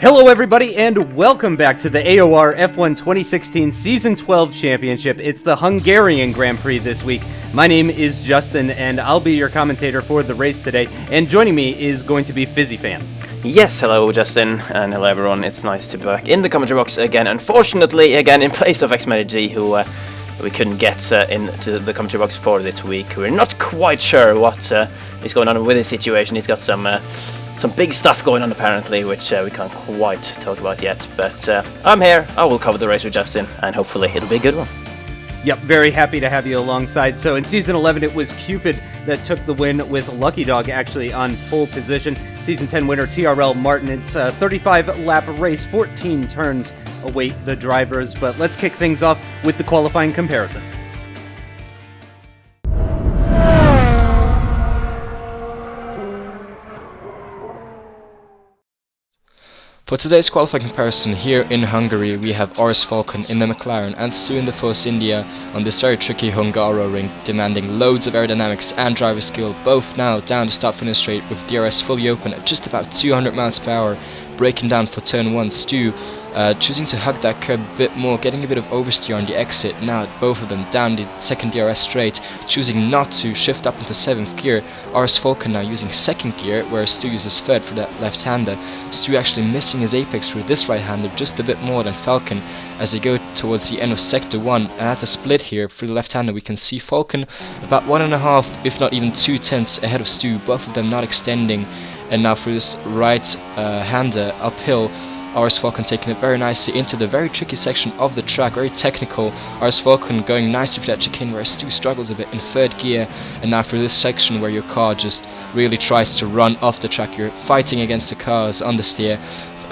Hello everybody and welcome back to the AOR F1 2016 Season 12 Championship. It's the Hungarian Grand Prix this week. My name is Justin and I'll be your commentator for the race today. And joining me is going to be Fisi Fan. Yes, hello Justin, and hello everyone. It's nice to be back in the commentary box again. Unfortunately, again in place of X-G, who we couldn't get into the commentary box for this week. We're not quite sure what is going on with his situation. He's got some big stuff going on apparently, which we can't quite talk about yet. But I'm here. I will cover the race with Justin, and hopefully it'll be a good one. Yep, very happy to have you alongside. So in Season 11, it was Cupid that took the win with Lucky Dog actually on pole position. Season 10 winner TRL Martin. It's a 35-lap race, 14 turns await the drivers. But let's kick things off with the qualifying comparison. For today's qualifying comparison here in Hungary, we have RS Falcon in the McLaren and Stu in the Force India on this very tricky Hungaro ring, demanding loads of aerodynamics and driver skill, both now down the start-finish straight with DRS fully open at just about 200 miles per hour, braking down for turn 1. Stu choosing to hug that curb a bit more, getting a bit of oversteer on the exit. Now both of them down the second DRS straight, choosing not to shift up into 7th gear. RS Falcon now using 2nd gear, whereas Stu uses 3rd for that left-hander. Stu actually missing his apex through this right-hander just a bit more than Falcon as they go towards the end of Sector 1. And at the split here, through the left-hander, we can see Falcon about 1.5, if not even 2 tenths ahead of Stu, both of them not extending. And now through this right-hander uphill, RS Falcon taking it very nicely into the very tricky section of the track, very technical. RS Falcon going nicely for that chicane, where Stu struggles a bit in 3rd gear. And now for this section where your car just really tries to run off the track, you're fighting against the cars on the steer.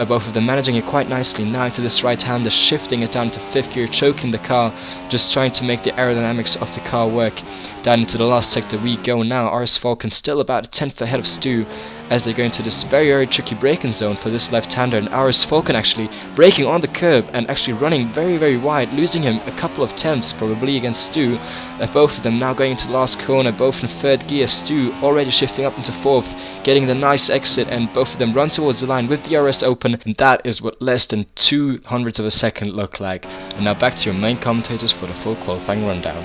Both of them managing it quite nicely. Now into this right-hander, shifting it down to 5th gear, choking the car, just trying to make the aerodynamics of the car work. Down into the last sector we go now. RS Falcon still about a 10th ahead of Stu as they go into this very tricky braking zone for this left-hander, and RS Falcon actually braking on the curb and actually running very wide, losing him a couple of tenths probably against Stu. Both of them now going into the last corner, both in 3rd gear. Stu already shifting up into 4th, getting the nice exit, and both of them run towards the line with the DRS open, and that is what less than 200ths of a second look like. And now back to your main commentators for the full qualifying rundown.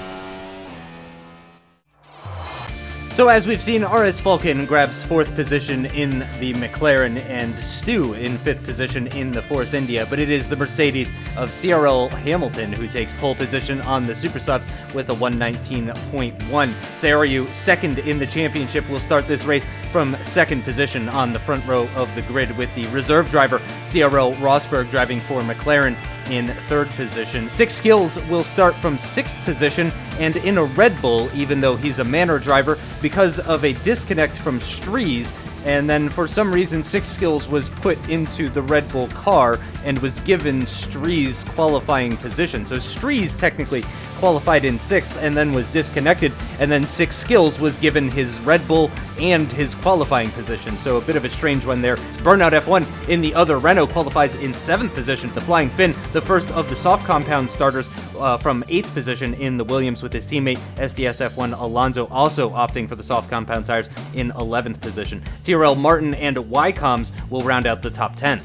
So as we've seen, RS Falcon grabs 4th position in the McLaren and Stu in 5th position in the Force India, but it is the Mercedes of CRL Hamilton who takes pole position on the Super Softs with a 119.1. CRU 2nd in the championship will start this race from 2nd position on the front row of the grid, with the reserve driver CRL Rosberg driving for McLaren in 3rd position. Six Skills will start from 6th position and in a Red Bull, even though he's a Manor driver, because of a disconnect from Strees. And then for some reason, Six Skills was put into the Red Bull car and was given Strees' qualifying position. So Strees technically qualified in 6th and then was disconnected, and then Six Skills was given his Red Bull and his qualifying position. So a bit of a strange one there. Burnout F1 in the other Renault qualifies in 7th position. The Flying Finn, the first of the soft compound starters, from 8th position in the Williams, with his teammate STSF1 Alonso also opting for the soft compound tires in 11th position. TRL Martin and Ycoms will round out the top 10.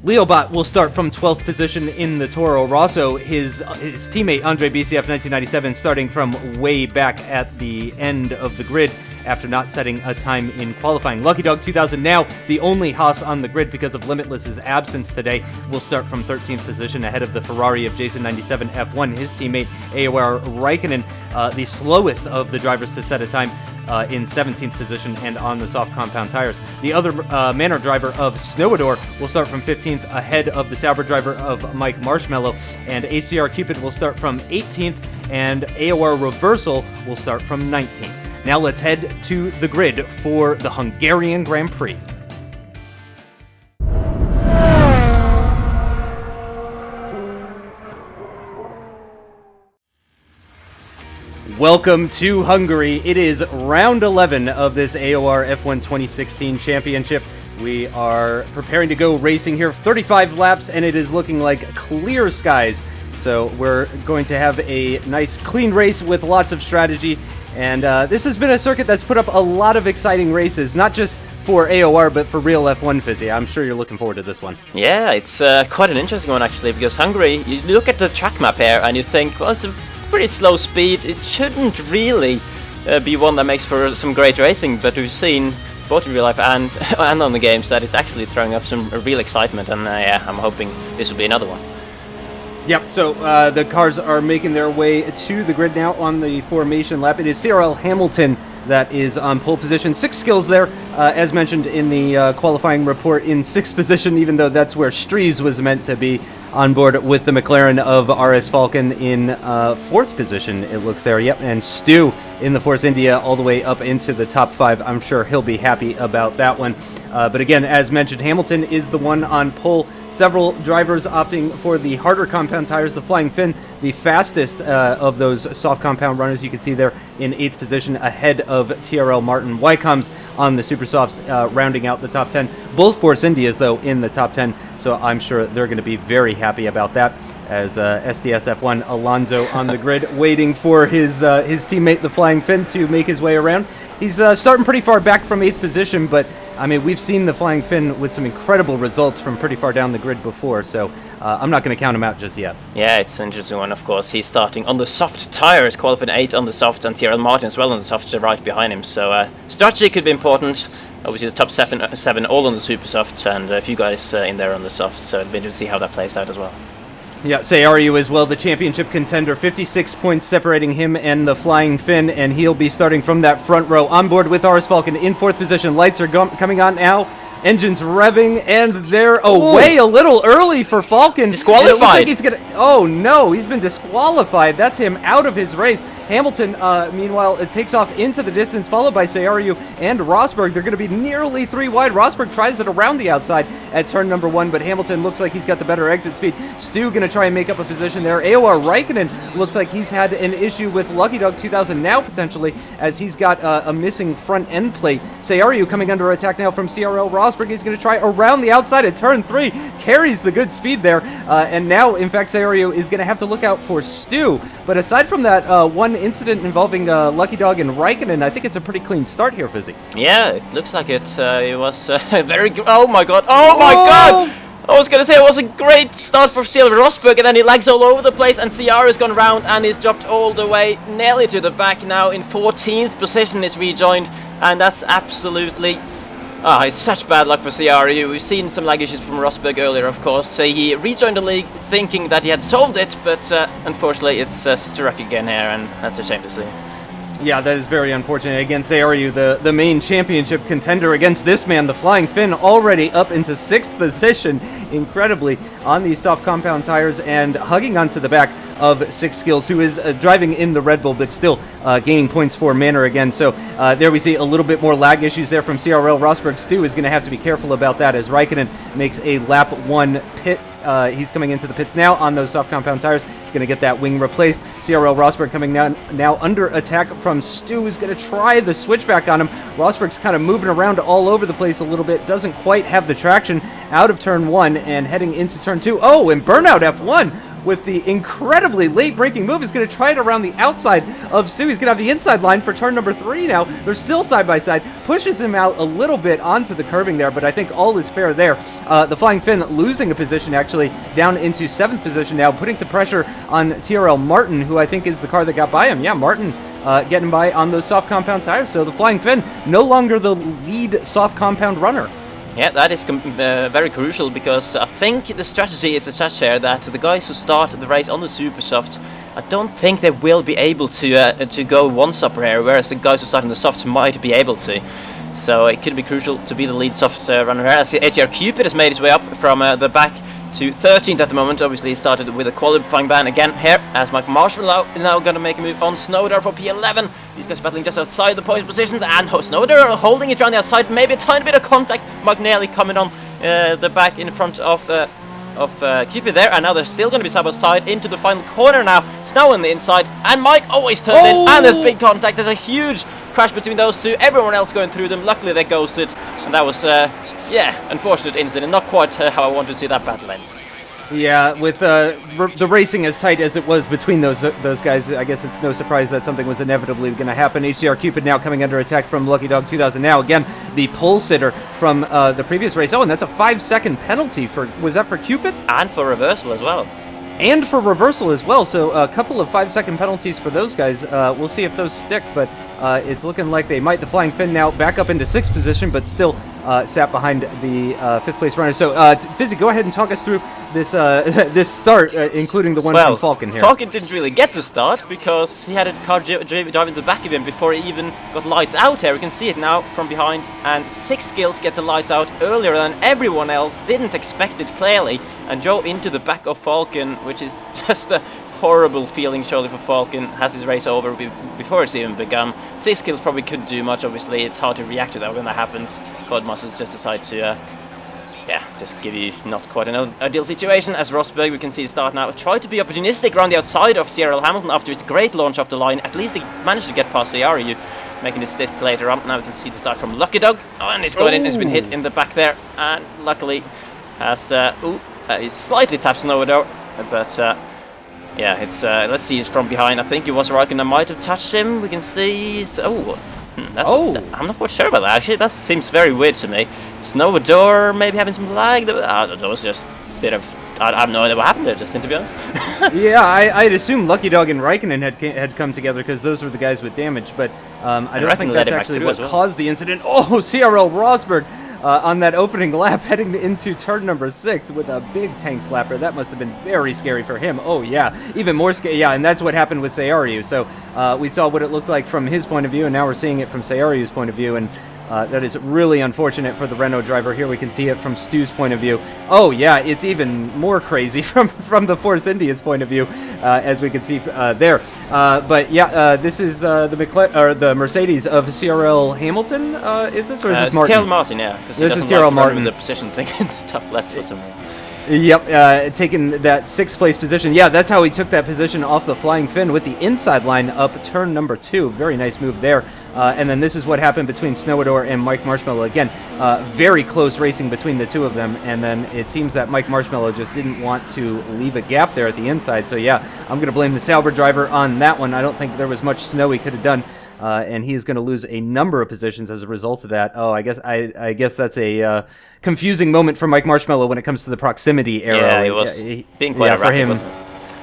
Leobot will start from 12th position in the Toro Rosso, his teammate Andre BCF 1997 starting from way back at the end of the grid after not setting a time in qualifying. Lucky Dog 2000, now the only Haas on the grid because of Limitless's absence today, will start from 13th position ahead of the Ferrari of Jason 97 F1, his teammate AOR Raikkonen, the slowest of the drivers to set a time, in 17th position and on the soft compound tires. The other Manor driver of Snowadore will start from 15th ahead of the Sauber driver of MikeMarshmallow, and HDR Cupid will start from 18th, and AOR Reversal will start from 19th. Now let's head to the grid for the Hungarian Grand Prix. Welcome to Hungary. It is round 11 of this AOR F1 2016 Championship. We are preparing to go racing here, 35 laps, and it is looking like clear skies. So we're going to have a nice clean race with lots of strategy And this has been a circuit that's put up a lot of exciting races, not just for AOR, but for real F1 Fisi. I'm sure you're looking forward to this one. Yeah, it's quite an interesting one actually, because Hungary, you look at the track map here and you think, well, it's a pretty slow speed. It shouldn't really be one that makes for some great racing, but we've seen both in real life and on the games that it's actually throwing up some real excitement, and yeah, I'm hoping this will be another one. Yep, so the cars are making their way to the grid now on the formation lap. It is CRL Hamilton that is on pole position. 6 skills there, as mentioned in the qualifying report, in 6th position, even though that's where Stries was meant to be on board with the McLaren of RS Falcon in 4th position, it looks there. Yep, and Stu in the Force India all the way up into the top 5. I'm sure he'll be happy about that one. But again, as mentioned, Hamilton is the one on pole. Several drivers opting for the harder compound tires, the Flying Finn, the fastest of those soft compound runners. You can see there in 8th position ahead of TRL Martin. Ycoms on the super softs, rounding out the top 10. Both Force Indias, though, in the top 10. So I'm sure they're going to be very happy about that, as STSF1 Alonso on the grid, waiting for his teammate, the Flying Finn, to make his way around. He's starting pretty far back from 8th position, but I mean, we've seen the Flying Finn with some incredible results from pretty far down the grid before, so I'm not going to count him out just yet. Yeah, it's an interesting one, of course. He's starting on the soft tires, qualifying 8 on the soft, and TRL Martin as well on the soft right behind him. So strategy could be important. Obviously, the top 7 all on the super soft, and a few guys in there on the soft, so it'll be interesting to see how that plays out as well. Yeah, Sayaryu as well, the championship contender, 56 points separating him and the Flying Finn, and he'll be starting from that front row. On board with RS Falcon in 4th position. Lights are coming on now. Engines revving, and they're away a little early for Falcon. Disqualified. It looks like he's gonna. Oh no, he's been disqualified. That's him out of his race. Hamilton, meanwhile, it takes off into the distance, followed by Sayaryu and Rosberg. They're going to be nearly 3 wide. Rosberg tries it around the outside at turn number 1, but Hamilton looks like he's got the better exit speed. Stu going to try and make up a position there. AOR Raikkonen looks like he's had an issue with Lucky Dog 2000 now, potentially, as he's got a missing front end plate. Sayaryu coming under attack now from CRL. Rosberg is going to try around the outside at turn 3, carries the good speed there, and now, in fact, Sayaryu is going to have to look out for Stu. But aside from that one incident involving Lucky Dog and Raikkonen, I think it's a pretty clean start here, Fizzy. Yeah, it looks like it. It was very... Oh my god! Oh my god! I was going to say it was a great start for Silver Rosberg, and then he lags all over the place, and CR has gone round and is dropped all the way nearly to the back now. In 14th position is rejoined, and that's absolutely... it's such bad luck for CRU. We've seen some lag issues from Rosberg earlier, of course. So he rejoined the league thinking that he had solved it, but unfortunately it's struck again here, and that's a shame to see. Yeah, that is very unfortunate. Against ARU, the main championship contender, against this man, the Flying Finn, already up into 6th position, incredibly, on these soft compound tires and hugging onto the back of 6 Skills, who is driving in the Red Bull, but still gaining points for Manor again. So there we see a little bit more lag issues there from CRL. Rosberg Stu is going to have to be careful about that as Raikkonen makes a lap 1 pit. He's coming into the pits now on those soft compound tires. Going to get that wing replaced. CRL Rosberg coming now under attack from Stu, who's going to try the switchback on him. Rosberg's kind of moving around all over the place a little bit. Doesn't quite have the traction out of turn 1 and heading into turn 2. Oh, and Burnout F1 with the incredibly late braking move is going to try it around the outside of Stu. He's going to have the inside line for turn number 3 now. They're still side by side. Pushes him out a little bit onto the curbing there, but I think all is fair there. The Flying Finn losing a position actually down into 7th position now, putting some pressure on TRL Martin, who I think is the car that got by him. Yeah, Martin getting by on those soft compound tires. So the Flying Finn no longer the lead soft compound runner. Yeah, that is very crucial, because I think the strategy is such here that the guys who start the race on the super soft, I don't think they will be able to go one-stopper here, whereas the guys who start in the softs might be able to. So it could be crucial to be the lead soft runner here. I see AOR Cupid has made his way up from the back to 13th at the moment. Obviously he started with a qualifying ban again here, as MikeMarshmallow is now going to make a move on Snowadore for P11. These guys battling just outside the point positions, and Snowadore holding it around the outside, maybe a tiny bit of contact. Mike nearly coming on the back in front of Cupid there, and now they're still going to be side by side into the final corner now. Snow on the inside, and Mike always turned in, and there's big contact. There's a huge crash between those two, everyone else going through them. Luckily they ghosted, and that was yeah, unfortunate incident, not quite how I wanted to see that battle end. Yeah, with the racing as tight as it was between those guys, I guess it's no surprise that something was inevitably going to happen. HDR Cupid now coming under attack from Lucky Dog 2000. Now again, the pole sitter from the previous race. Oh, and that's a 5-second penalty for, was that for Cupid? And for reversal as well. And for reversal as well, so a couple of 5-second penalties for those guys. We'll see if those stick, but it's looking like they might. The Flying Finn now back up into 6th position, but still sat behind the 5th place runner. So, Fizzy, go ahead and talk us through this this start, including the one from Falcon here. Falcon didn't really get to start because he had a car driving the back of him before he even got lights out here. We can see it now from behind, and 6 skills get the lights out earlier than everyone else. Didn't expect it clearly, and drove into the back of Falcon, which is just a horrible feeling surely for Falcon. Has his race over before it's even begun. 6 skills probably couldn't do much, obviously. It's hard to react to that when that happens. Codemasters just decide to just give you not quite an ideal situation. As Rosberg, we can see start now. Tried to be opportunistic around the outside of Cyril Hamilton after his great launch off the line. At least he managed to get past the AOR, making his stick later on. Now we can see the start from Lucky Dog. Oh, and he's going in. He's been hit in the back there. And luckily has... he slightly taps Snowadore, but yeah, it's let's see, it's from behind. I think it was Raikkonen might have touched him. We can see. I'm not quite sure about that actually. That seems very weird to me. Snowadore maybe having some lag. That was just a bit of. I have no idea what happened there, Justin, to be honest. Yeah, I'd assume Lucky Dog and Raikkonen had come together because those were the guys with damage, but I don't think that's actually what caused the incident. Oh, CRL Rosberg. On that opening lap, heading into turn number 6 with a big tank slapper. That must have been very scary for him. Oh, yeah. Even more scary. Yeah, and that's what happened with Sayaryu. So we saw what it looked like from his point of view, and now we're seeing it from Sayaryu's point of view, and that is really unfortunate for the Renault driver. Here we can see it from Stu's point of view. Oh, yeah, it's even more crazy from the Force India's point of view, as we can see there. But yeah, this is the Mercedes of CRL Hamilton. Is this, or is this Martin? Tyrrell Martin, yeah. This is Tyrrell Martin with the position thing in the top left for some reason. Yep, taking that 6th place position. Yeah, that's how he took that position off the Flying Finn with the inside line up turn number 2. Very nice move there. And then this is what happened between Snowadore and MikeMarshmallow. Again, very close racing between the two of them. And then it seems that MikeMarshmallow just didn't want to leave a gap there at the inside. So yeah, I'm going to blame the Sauber driver on that one. I don't think there was much snow he could have done. And he is going to lose a number of positions as a result of that. Oh, I guess that's a confusing moment for MikeMarshmallow when it comes to the proximity arrow. Yeah, he was being quite erratic, for him.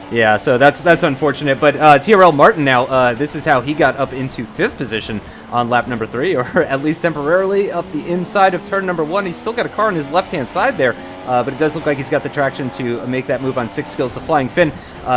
Yeah, so that's unfortunate. But TRL Martin now, this is how he got up into 5th position on lap number 3, or at least temporarily up the inside of turn number 1. He's still got a car on his left-hand side there, but it does look like he's got the traction to make that move on 6 skills. The Flying Finn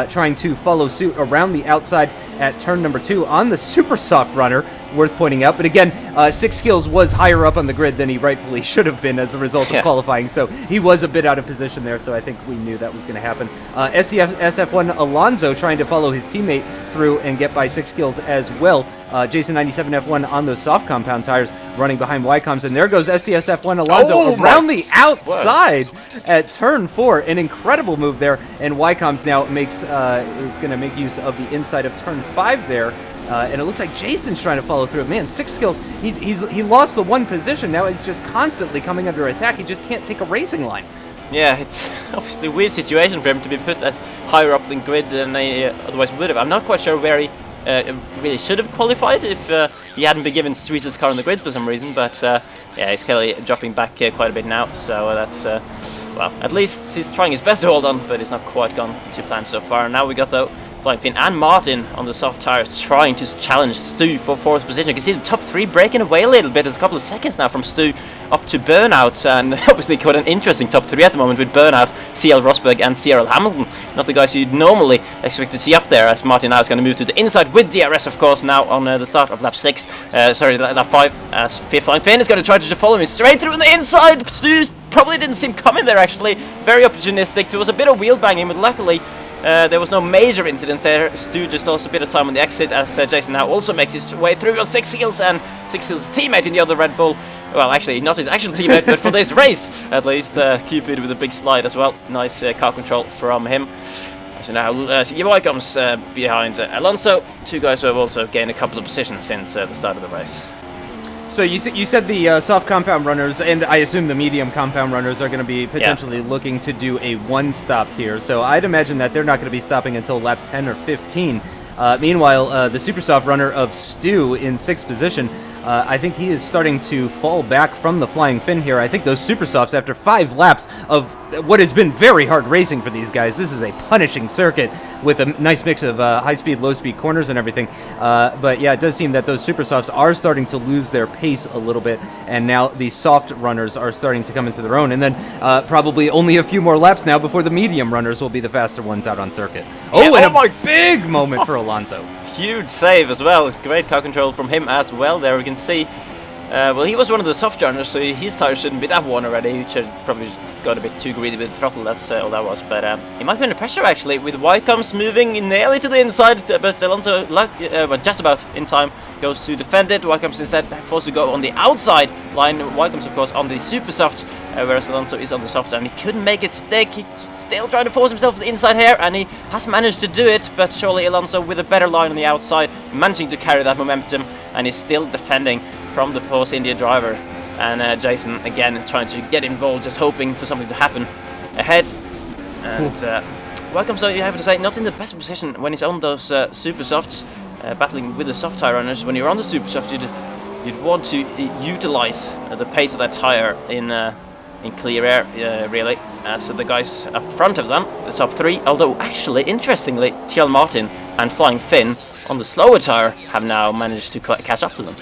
trying to follow suit around the outside at turn number 2 on the super soft runner, worth pointing out. But again, 6 skills was higher up on the grid than he rightfully should have been as a result of qualifying, so he was a bit out of position there, so I think we knew that was going to happen. STSF1 Alonso trying to follow his teammate through and get by 6 skills as well. Jason 97 F1 on those soft compound tires running behind Ycoms, and there goes STSF1 Alonso around the outside at turn 4. An incredible move there, and Ycoms now is going to make use of the inside of turn 5 there. And it looks like Jason's trying to follow through. Man, 6 skills. He lost the 1 position. Now he's just constantly coming under attack. He just can't take a racing line. Yeah, it's obviously a weird situation for him to be put as higher up the grid than he otherwise would have. I'm not quite sure where he really should have qualified if he hadn't been given Streets' car on the grid for some reason. But yeah, he's clearly dropping back quite a bit now. So that's, well, at least he's trying his best to hold on, but it's not quite gone to plan so far. Now we got the Flying Finn and Martin on the soft tires trying to challenge Stu for 4th position. You can see the top 3 breaking away a little bit. There's a couple of seconds now from Stu up to Burnout, and obviously quite an interesting top 3 at the moment with Burnout, CL Rosberg and Cyril Hamilton. Not the guys you'd normally expect to see up there, as Martin now is going to move to the inside with DRS, of course, now on the start of lap 6. Lap 5, as Flying Finn is going to try to follow him straight through the inside. Stu probably didn't see him coming there, actually. Very opportunistic. There was a bit of wheel banging, but luckily there was no major incidents there. Stu just lost a bit of time on the exit, as Jason now also makes his way through on 6 skills, and 6 skills' teammate in the other Red Bull. Well, actually, not his actual teammate, but for this race, at least, Cupid with a big slide as well. Nice car control from him. So now, Ycoms behind Alonso. 2 guys who have also gained a couple of positions since the start of the race. So you said the soft compound runners, and I assume the medium compound runners are going to be potentially looking to do a one-stop here. So I'd imagine that they're not going to be stopping until lap 10 or 15. Meanwhile, the super soft runner of Stu in 6th position, I think he is starting to fall back from the flying fin here. I think those super softs, after 5 laps of what has been very hard racing for these guys, this is a punishing circuit with a nice mix of high-speed, low-speed corners and everything. But yeah, it does seem that those super softs are starting to lose their pace a little bit, and now the soft runners are starting to come into their own. And then probably only a few more laps now before the medium runners will be the faster ones out on circuit. Oh, and a big moment for Alonso. Huge save as well. Great car control from him as well. There we can see. Well, he was one of the soft runners, so his tires shouldn't be that worn already. He should probably got a bit too greedy with the throttle. That's all that was. But he might be under pressure actually, with Ycoms moving nearly to the inside. But Alonso, just about in time, goes to defend it. Ycoms instead forced to go on the outside line. Ycoms, of course, on the super soft, whereas Alonso is on the soft, and he couldn't make it stick. He still trying to force himself to the inside here, and he has managed to do it. But surely Alonso, with a better line on the outside, managing to carry that momentum, and he's still defending from the Force India driver. And Jason again trying to get involved, just hoping for something to happen ahead. And Ycoms, you have to say, not in the best position when he's on those super softs, battling with the soft tire runners. When you're on the super soft, you'd want to utilize the pace of that tire in clear air, really. So the guys up front of them, the top 3, although actually, interestingly, TL Martin and Flying Finn on the slower tire have now managed to catch up to them.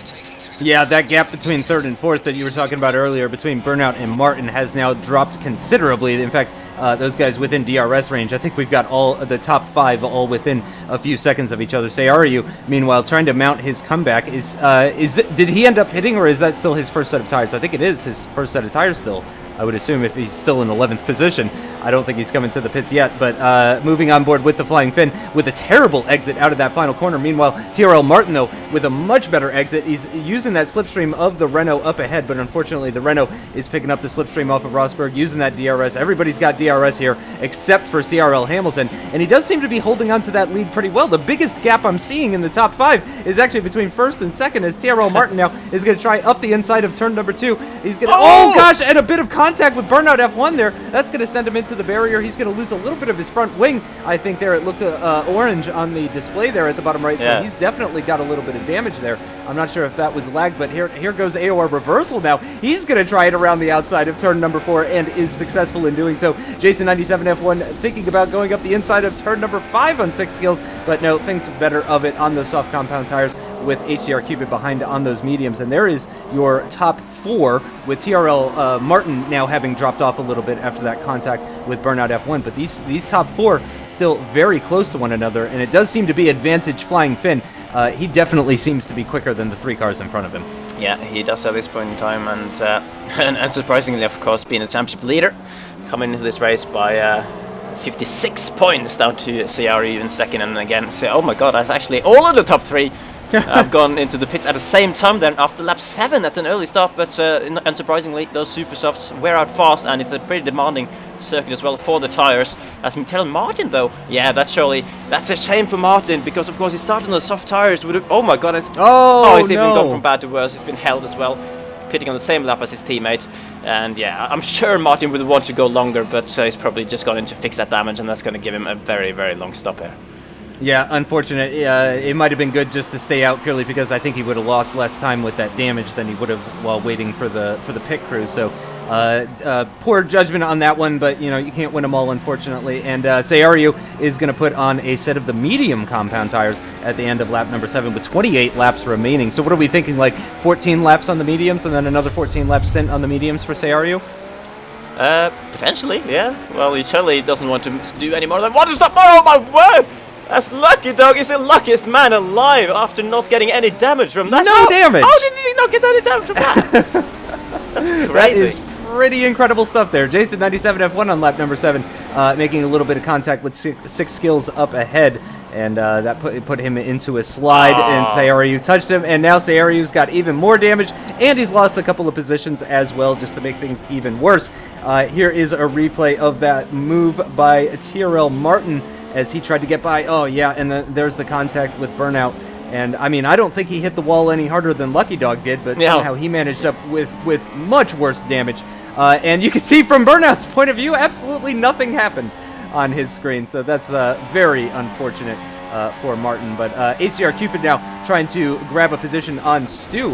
Yeah, that gap between 3rd and 4th that you were talking about earlier between Burnout and Martin has now dropped considerably. In fact, those guys within DRS range, I think we've got all the top 5 all within a few seconds of each other. Seyaru, meanwhile, trying to mount his comeback. Did he end up hitting, or is that still his first set of tires? I think it is his first set of tires still. I would assume if he's still in 11th position. I don't think he's coming to the pits yet, but moving on board with the Flying Fin with a terrible exit out of that final corner. Meanwhile, TRL Martin, though, with a much better exit. He's using that slipstream of the Renault up ahead, but unfortunately the Renault is picking up the slipstream off of Rosberg, using that DRS. Everybody's got DRS here except for CRL Hamilton, and he does seem to be holding on to that lead pretty well. The biggest gap I'm seeing in the top 5 is actually between 1st and 2nd, as TRL Martin now is going to try up the inside of turn number 2. He's going to... Oh, gosh, and a bit of contact with Burnout F1 there. That's going to send him into the barrier. He's going to lose a little bit of his front wing, I think there. It looked orange on the display there at the bottom right, so he's definitely got a little bit of damage there. I'm not sure if that was lag, but here goes AOR Reversal now. He's going to try it around the outside of turn number 4 and is successful in doing so. Jason97F1 thinking about going up the inside of turn number 5 on 6 skills, but no, thinks better of it on those soft compound tires with HDR Cupid behind on those mediums. And there is your top 4 with TRL Martin now having dropped off a little bit after that contact with Burnout F1. But these top 4 still very close to one another, and it does seem to be advantage Flying Finn. He definitely seems to be quicker than the 3 cars in front of him. Yeah, he does at this point in time, and surprisingly, of course, being a championship leader, coming into this race by 56 points down to Seyaru in 2nd, and again, say, oh my god, that's actually all of the top 3 have gone into the pits at the same time then after lap 7. That's an early stop, but unsurprisingly, those super softs wear out fast, and it's a pretty demanding circuit as well for the tires. As Tell Martin, though, yeah, that's a shame for Martin, because of course he started on the soft tires with oh my god, it's even gone from bad to worse. He's been held as well, pitting on the same lap as his teammate, and yeah, I'm sure Martin would want to go longer, but he's probably just gone in to fix that damage, and that's going to give him a very, very long stop here. Yeah, unfortunate. It might have been good just to stay out purely because I think he would have lost less time with that damage than he would have while waiting for the pit crew. So poor judgment on that one, but you can't win them all, unfortunately. And Seyaru is going to put on a set of the medium compound tires at the end of lap number 7 with 28 laps remaining. So what are we thinking, like 14 laps on the mediums and then another 14 lap stint on the mediums for Seyaru? Potentially, yeah. Well, he surely doesn't want to do any more than one stop more. Oh my word! That's lucky, dog. He's the luckiest man alive after not getting any damage from that. No damage! How did he not get any damage from that? That's crazy. That is pretty incredible stuff there. Jason97F1 on lap number 7, making a little bit of contact with 6 skills up ahead. And that put him into a slide, and Seyaru touched him, and now Seyaru's got even more damage, and he's lost a couple of positions as well, just to make things even worse. Here is a replay of that move by TRL Martin as he tried to get by. Oh, yeah, and there's the contact with Burnout And I mean, I don't think he hit the wall any harder than Lucky Dog did, but somehow he managed up with much worse damage. And you can see from Burnout's point of view, absolutely nothing happened on his screen. So that's very unfortunate for Martin. But HDR Cupid now trying to grab a position on Stu.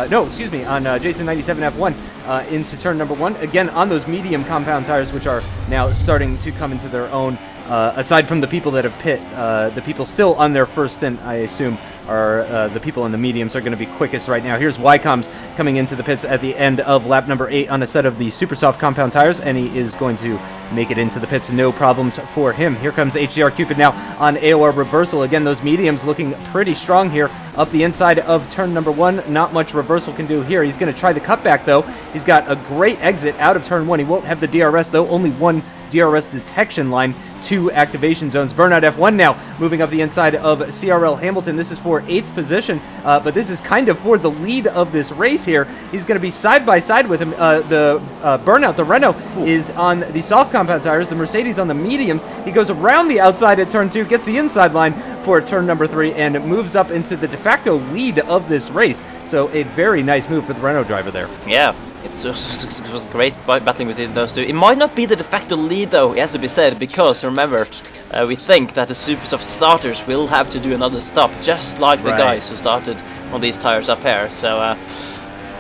No, excuse me, on Jason97 F1 into turn number 1. Again, on those medium compound tires, which are now starting to come into their own. Aside from the people that have pit, the people still on their first stint, I assume, are the people in the mediums are going to be quickest right now. Here's Ycoms coming into the pits at the end of lap number 8 on a set of the super soft compound tires, and he is going to make it into the pits. No problems for him. Here comes HDR Cupid now on AOR Reversal. Again, those mediums looking pretty strong here up the inside of turn number 1. Not much Reversal can do here. He's going to try the cutback, though. He's got a great exit out of turn 1. He won't have the DRS, though. Only one DRS detection line, 2 activation zones. Burnout F1 now moving up the inside of CRL Hamilton. This is for 8th position, but this is kind of for the lead of this race here. He's going to be side by side with him. The Burnout, the Renault, is on the soft compound tires, the Mercedes on the mediums. He goes around the outside at turn 2, gets the inside line for turn number 3, and moves up into the de facto lead of this race. So a very nice move for the Renault driver there. Yeah. It was great battling between those two. It might not be the de facto lead, though, it has to be said, because remember, we think that the super soft starters will have to do another stop, just like the guys who started on these tires up here. So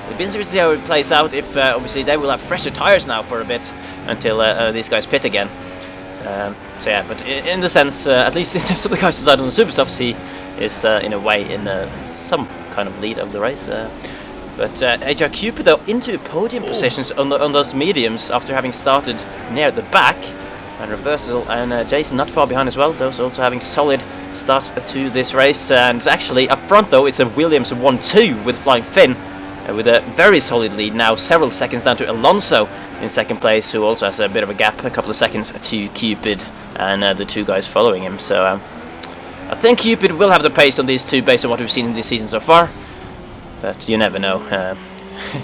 it'll be interesting to see how it plays out. If obviously they will have fresher tires now for a bit until these guys pit again. So yeah, but in the sense, at least in terms of the guys who started on the super softs, he is in a way in some kind of lead of the race. But HDR Cupid, though, into podium positions on those mediums after having started near the back. And Reversal and Jason not far behind as well, those also having solid starts to this race. And actually, up front, though, it's a Williams 1-2 with Flying Finn, with a very solid lead now, several seconds down to Alonso in second place, who also has a bit of a gap, a couple of seconds to Cupid and the 2 guys following him. So I think Cupid will have the pace on these 2 based on what we've seen in this season so far. But you never know.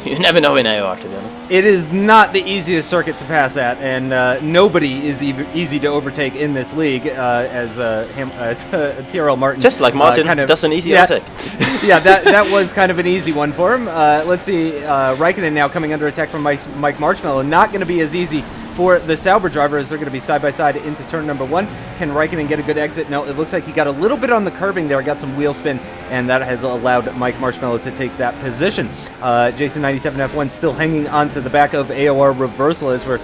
You never know in AOR, to be honest. It is not the easiest circuit to pass at, and nobody is easy to overtake in this league, as TRL Martin. Just like Martin does an easy overtake. Yeah, that was kind of an easy one for him. Let's see, Raikkonen now coming under attack from MikeMarshmallow. Not going to be as easy for the Sauber driver as they're going to be side by side into turn number 1. Can Raikkonen get a good exit? No, it looks like he got a little bit on the curbing there, got some wheel spin, and that has allowed MikeMarshmallow to take that position. Jason97 F1 still hanging on to the back of AOR Reversal as we're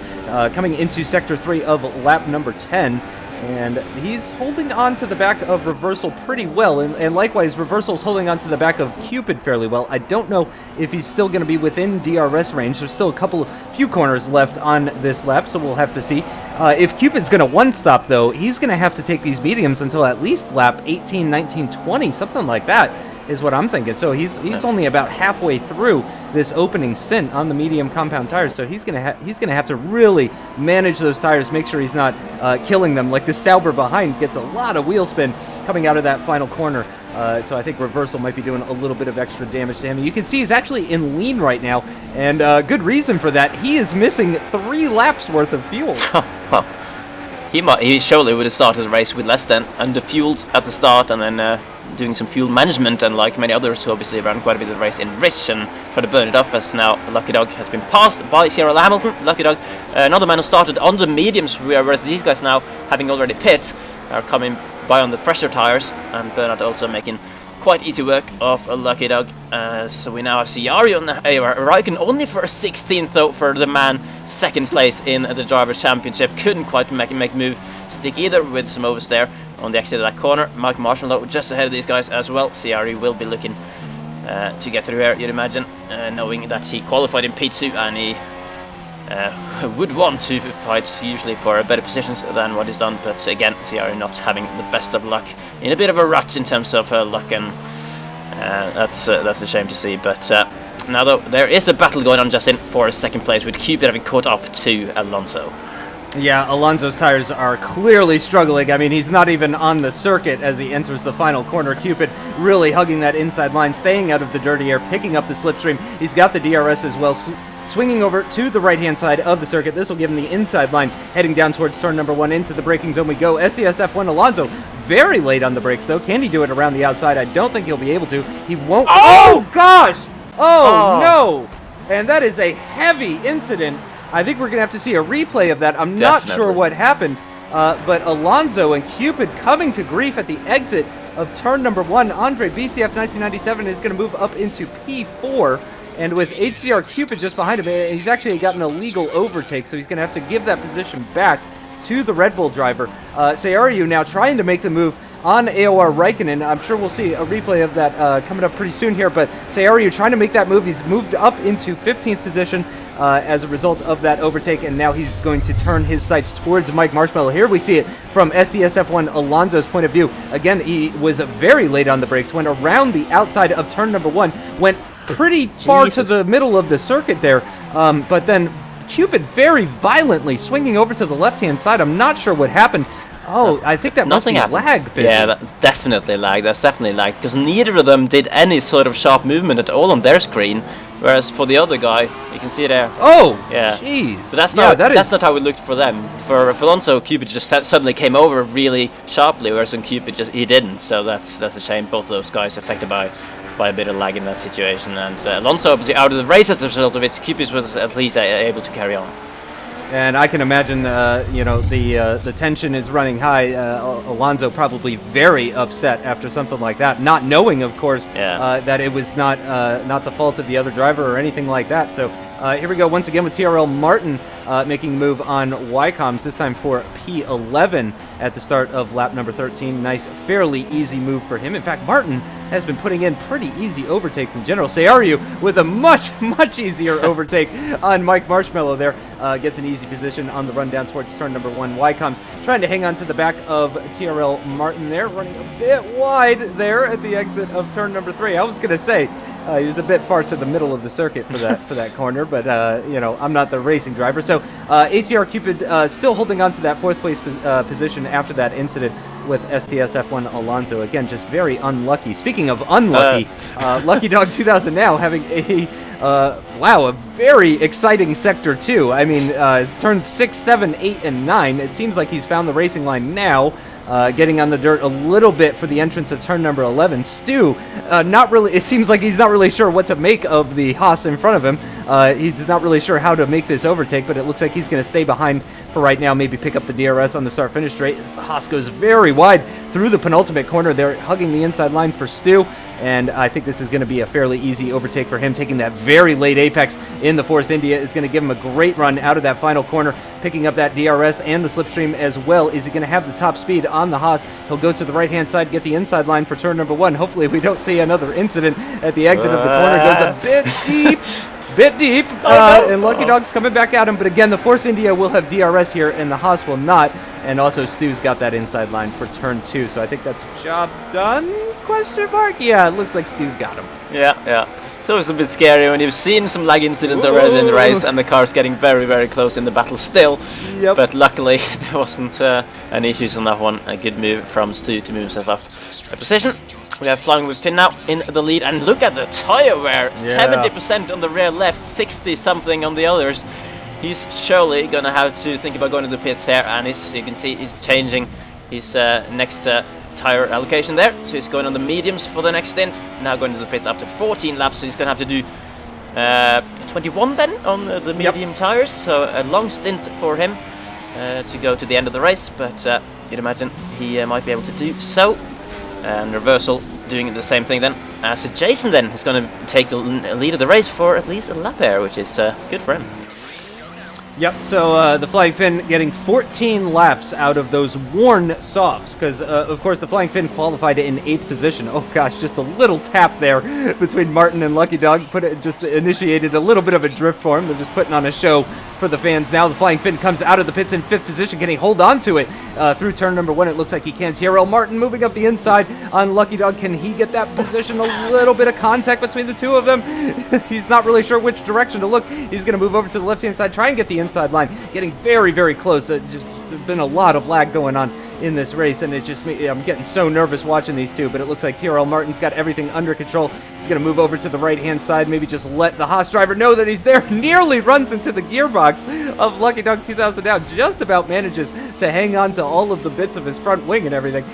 coming into sector 3 of lap number 10. And he's holding on to the back of Reversal pretty well, and likewise Reversal's holding on to the back of Cupid fairly well. I don't know if he's still going to be within DRS range. There's still a few corners left on this lap, so we'll have to see. If Cupid's going to one-stop, though, he's going to have to take these mediums until at least lap 18, 19, 20, something like that is what I'm thinking. So he's only about halfway through this opening stint on the medium compound tires, so he's gonna have to really manage those tires, make sure he's not killing them. Like the Sauber behind gets a lot of wheel spin coming out of that final corner, so I think Reversal might be doing a little bit of extra damage to him. You can see he's actually in lean right now, and good reason for that. He is missing 3 laps worth of fuel. Well, he surely would have started the race with less than underfueled at the start, and then doing some fuel management, and like many others who obviously ran quite a bit of the race in Rich and tried to burn it off, as now Lucky Dog has been passed by CRL Hamilton. Lucky Dog, another man who started on the mediums, whereas these guys now, having already pit, are coming by on the fresher tires, and Bernard also making quite easy work of Lucky Dog. So we now have Ciari on the AOR Raikkonen only for a 16th, though, for the man second place in the Drivers' Championship. Couldn't quite make move stick either, with some oversteer on the exit of that corner. MikeMarshmallow just ahead of these guys as well. Ciari will be looking to get through here, you'd imagine, knowing that he qualified in P2 and he would want to fight usually for better positions than what he's done. But again, Ciari not having the best of luck, in a bit of a rut in terms of luck, and that's a shame to see. But now, though, there is a battle going on just in for a second place, with Cupid having caught up to Alonso. Yeah, Alonso's tires are clearly struggling. I mean, he's not even on the circuit as he enters the final corner. Cupid really hugging that inside line, staying out of the dirty air, picking up the slipstream. He's got the DRS as well, swinging over to the right-hand side of the circuit. This will give him the inside line, heading down towards turn number 1. Into the braking zone we go. STSF1 Alonso, very late on the brakes, though. Can he do it around the outside? I don't think he'll be able to. He won't. Oh, gosh! Oh, no! And that is a heavy incident. I think we're going to have to see a replay of that. I'm not sure what happened, but Alonso and Cupid coming to grief at the exit of turn number 1. Andre BCF 1997 is going to move up into P4, and with HCR Cupid just behind him, he's actually got an illegal overtake, so he's going to have to give that position back to the Red Bull driver. Sayaryu now trying to make the move on AOR Raikkonen. I'm sure we'll see a replay of that coming up pretty soon here, but Sayaryu trying to make that move. He's moved up into 15th position as a result of that overtake, and now he's going to turn his sights towards MikeMarshmallow. Here we see it from STSF1 Alonso's point of view. Again, he was very late on the brakes, went around the outside of turn number 1, went pretty far to the middle of the circuit there, but then Cupid very violently swinging over to the left-hand side. I'm not sure what happened. Oh, I think that must be lag. Fisi. Yeah, that's definitely lag. That's definitely lag, because neither of them did any sort of sharp movement at all on their screen, whereas for the other guy, you can see there. Oh, yeah. Jeez. But that's not that's not how it looked for them. For Alonso, Cupid just suddenly came over really sharply, whereas on Cupid he didn't. So that's a shame. Both of those guys affected by a bit of lag in that situation, and Alonso obviously out of the race as a result of it. Cupid was at least able to carry on. And I can imagine, the tension is running high. Alonso probably very upset after something like that, not knowing, of course, that it was not the fault of the other driver or anything like that. So here we go once again with TRL Martin making a move on Ycoms, this time for P11 at the start of lap number 13. Nice, fairly easy move for him. In fact, Martin has been putting in pretty easy overtakes in general. Sayaryu with a much, much easier overtake on MikeMarshmallow there. Gets an easy position on the run down towards turn number 1. Ycoms trying to hang on to the back of TRL Martin there, running a bit wide there at the exit of turn number 3. I was going to say, he was a bit far to the middle of the circuit for that corner, but I'm not the racing driver. So HCR Cupid still holding on to that 4th place position after that incident with STSF1 Alonso. Again, just very unlucky. Speaking of unlucky, Lucky Dog 2000 now having a very exciting sector 2. I mean, it's turned 6, 7, 8, and 9. It seems like he's found the racing line now. Getting on the dirt a little bit for the entrance of turn number 11. Stu, not really. It seems like he's not really sure what to make of the Haas in front of him. He's not really sure how to make this overtake, but it looks like he's going to stay behind for right now. Maybe pick up the DRS on the start-finish straight as the Haas goes very wide through the penultimate corner. They're hugging the inside line for Stu, and I think this is going to be a fairly easy overtake for him. Taking that very late apex in the Force India is going to give him a great run out of that final corner, picking up that DRS and the slipstream as well. Is he going to have the top speed on the Haas? He'll go to the right-hand side, get the inside line for turn number 1. Hopefully we don't see another incident at the exit of the corner. Goes a bit deep. And Lucky Dog's coming back at him, but again, the Force India will have DRS here, and the Haas will not, and also Stu's got that inside line for turn 2, so I think that's job done, question mark? Yeah, it looks like Stu's got him. Yeah. So it's a bit scary when you've seen some lag incidents already in the race, and the car's getting very, very close in the battle still. Yep. But luckily, there wasn't any issues on that one. A good move from Stu to move himself up a position. We have Flying with Finn now in the lead, and look at the tire wear. 70% on the rear left, 60 something on the others. He's surely gonna have to think about going to the pits here, and you can see he's changing his next tire allocation there. So he's going on the mediums for the next stint. Now going to the pits after 14 laps, so he's gonna have to do 21 then on the medium tires. So a long stint for him to go to the end of the race, but you'd imagine he might be able to do so. And Reversal doing the same thing then as Jason then is going to take the lead of the race for at least a lap here, which is good for him. Yep, so the Flying Finn getting 14 laps out of those worn softs, because, of course, the Flying Finn qualified in 8th position. Oh, gosh, just a little tap there between Martin and Lucky Dog. Just initiated a little bit of a drift for him. They're just putting on a show for the fans. Now the Flying Finn comes out of the pits in 5th position. Can he hold on to it through turn number 1? It looks like he can. TRL Martin moving up the inside on Lucky Dog. Can he get that position? A little bit of contact between the two of them. He's not really sure which direction to look. He's going to move over to the left-hand side, try and get the inside line. Getting very, very close. There's been a lot of lag going on in this race, and it just I'm getting so nervous watching these two, but it looks like TRL Martin's got everything under control. He's going to move over to the right-hand side, maybe just let the Haas driver know that he's there. Nearly runs into the gearbox of Lucky Dog 2000 now, just about manages to hang on to all of the bits of his front wing and everything.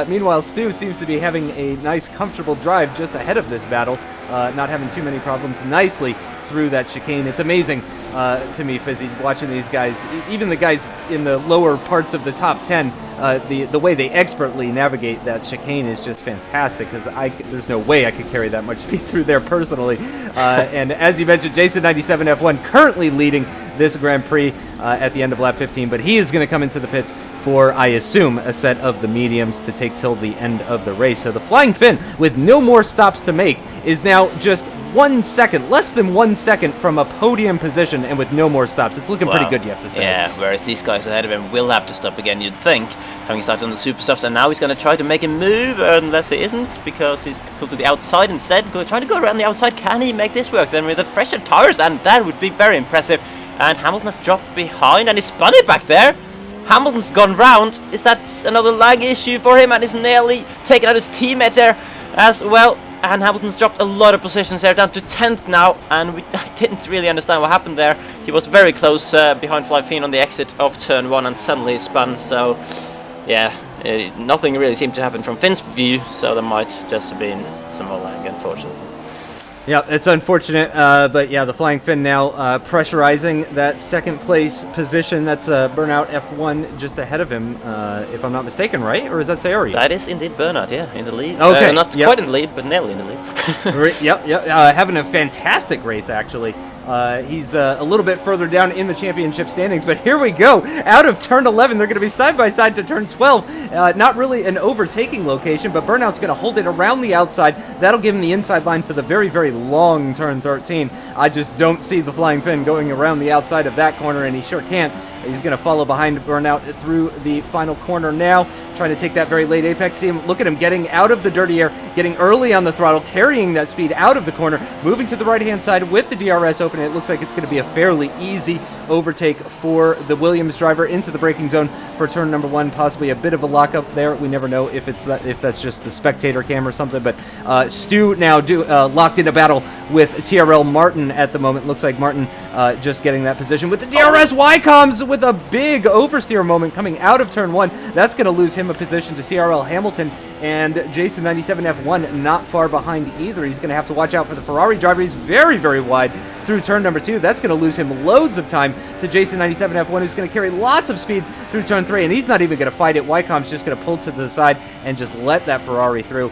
Meanwhile, Stu seems to be having a nice, comfortable drive just ahead of this battle, not having too many problems nicely through that chicane. It's amazing to me, Fizzy, watching these guys, even the guys in the lower parts of the top 10, the way they expertly navigate that chicane is just fantastic, because there's no way I could carry that much speed through there personally. And as you mentioned, Jason97 F1 currently leading this Grand Prix at the end of lap 15, but he is going to come into the pits for, I assume, a set of the mediums to take till the end of the race. So the Flying Finn, with no more stops to make, is now just 1 second, less than 1 second from a podium position, and with no more stops. It's looking pretty good, you have to say. Yeah, whereas these guys ahead of him will have to stop again, you'd think, having started on the super soft, and now he's going to try to make a move, unless he isn't, because he's pulled to the outside instead, trying to go around the outside. Can he make this work then with the fresher tires? And that would be very impressive. And Hamilton has dropped behind, and he spun it back there. Hamilton's gone round. Is that another lag issue for him? And he's nearly taken out his teammate there as well. And Hamilton's dropped a lot of positions there, down to 10th now. And I didn't really understand what happened there. He was very close behind Fly Fiend on the exit of turn 1, and suddenly he spun. So, yeah, nothing really seemed to happen from Finn's view. So there might just have been some more lag, unfortunately. Yeah, it's unfortunate, but yeah, the Flying Finn now pressurizing that second place position. That's Burnout F1 just ahead of him, if I'm not mistaken, right? Or is that Sayori? That is indeed Burnout, yeah, in the lead. Okay, not quite in the lead, but nearly in the lead. Yep, having a fantastic race, actually. He's a little bit further down in the championship standings, but here we go. Out of turn 11, they're going to be side by side to turn 12. Not really an overtaking location, but Burnout's going to hold it around the outside. That'll give him the inside line for the very, very long turn 13. I just don't see the Flying Finn going around the outside of that corner, and he sure can't. He's going to follow behind Burnout through the final corner now, trying to take that very late apex. See him, look at him getting out of the dirty air, getting early on the throttle, carrying that speed out of the corner, moving to the right-hand side with the DRS open. It looks like it's going to be a fairly easy overtake for the Williams driver into the braking zone for turn number 1. Possibly a bit of a lockup there. We never know if that's just the spectator cam or something. But Stu now locked in a battle with TRL Martin at the moment. Looks like Martin just getting that position with the DRS. Ycoms with a big oversteer moment coming out of turn 1. That's going to lose him a position to TRL Hamilton, and Jason97 F1 not far behind either. He's going to have to watch out for the Ferrari driver. He's very, very wide through turn number 2. That's going to lose him loads of time to Jason97 F1, who's going to carry lots of speed through turn 3, and he's not even going to fight it. Ycom's just going to pull to the side and just let that Ferrari through.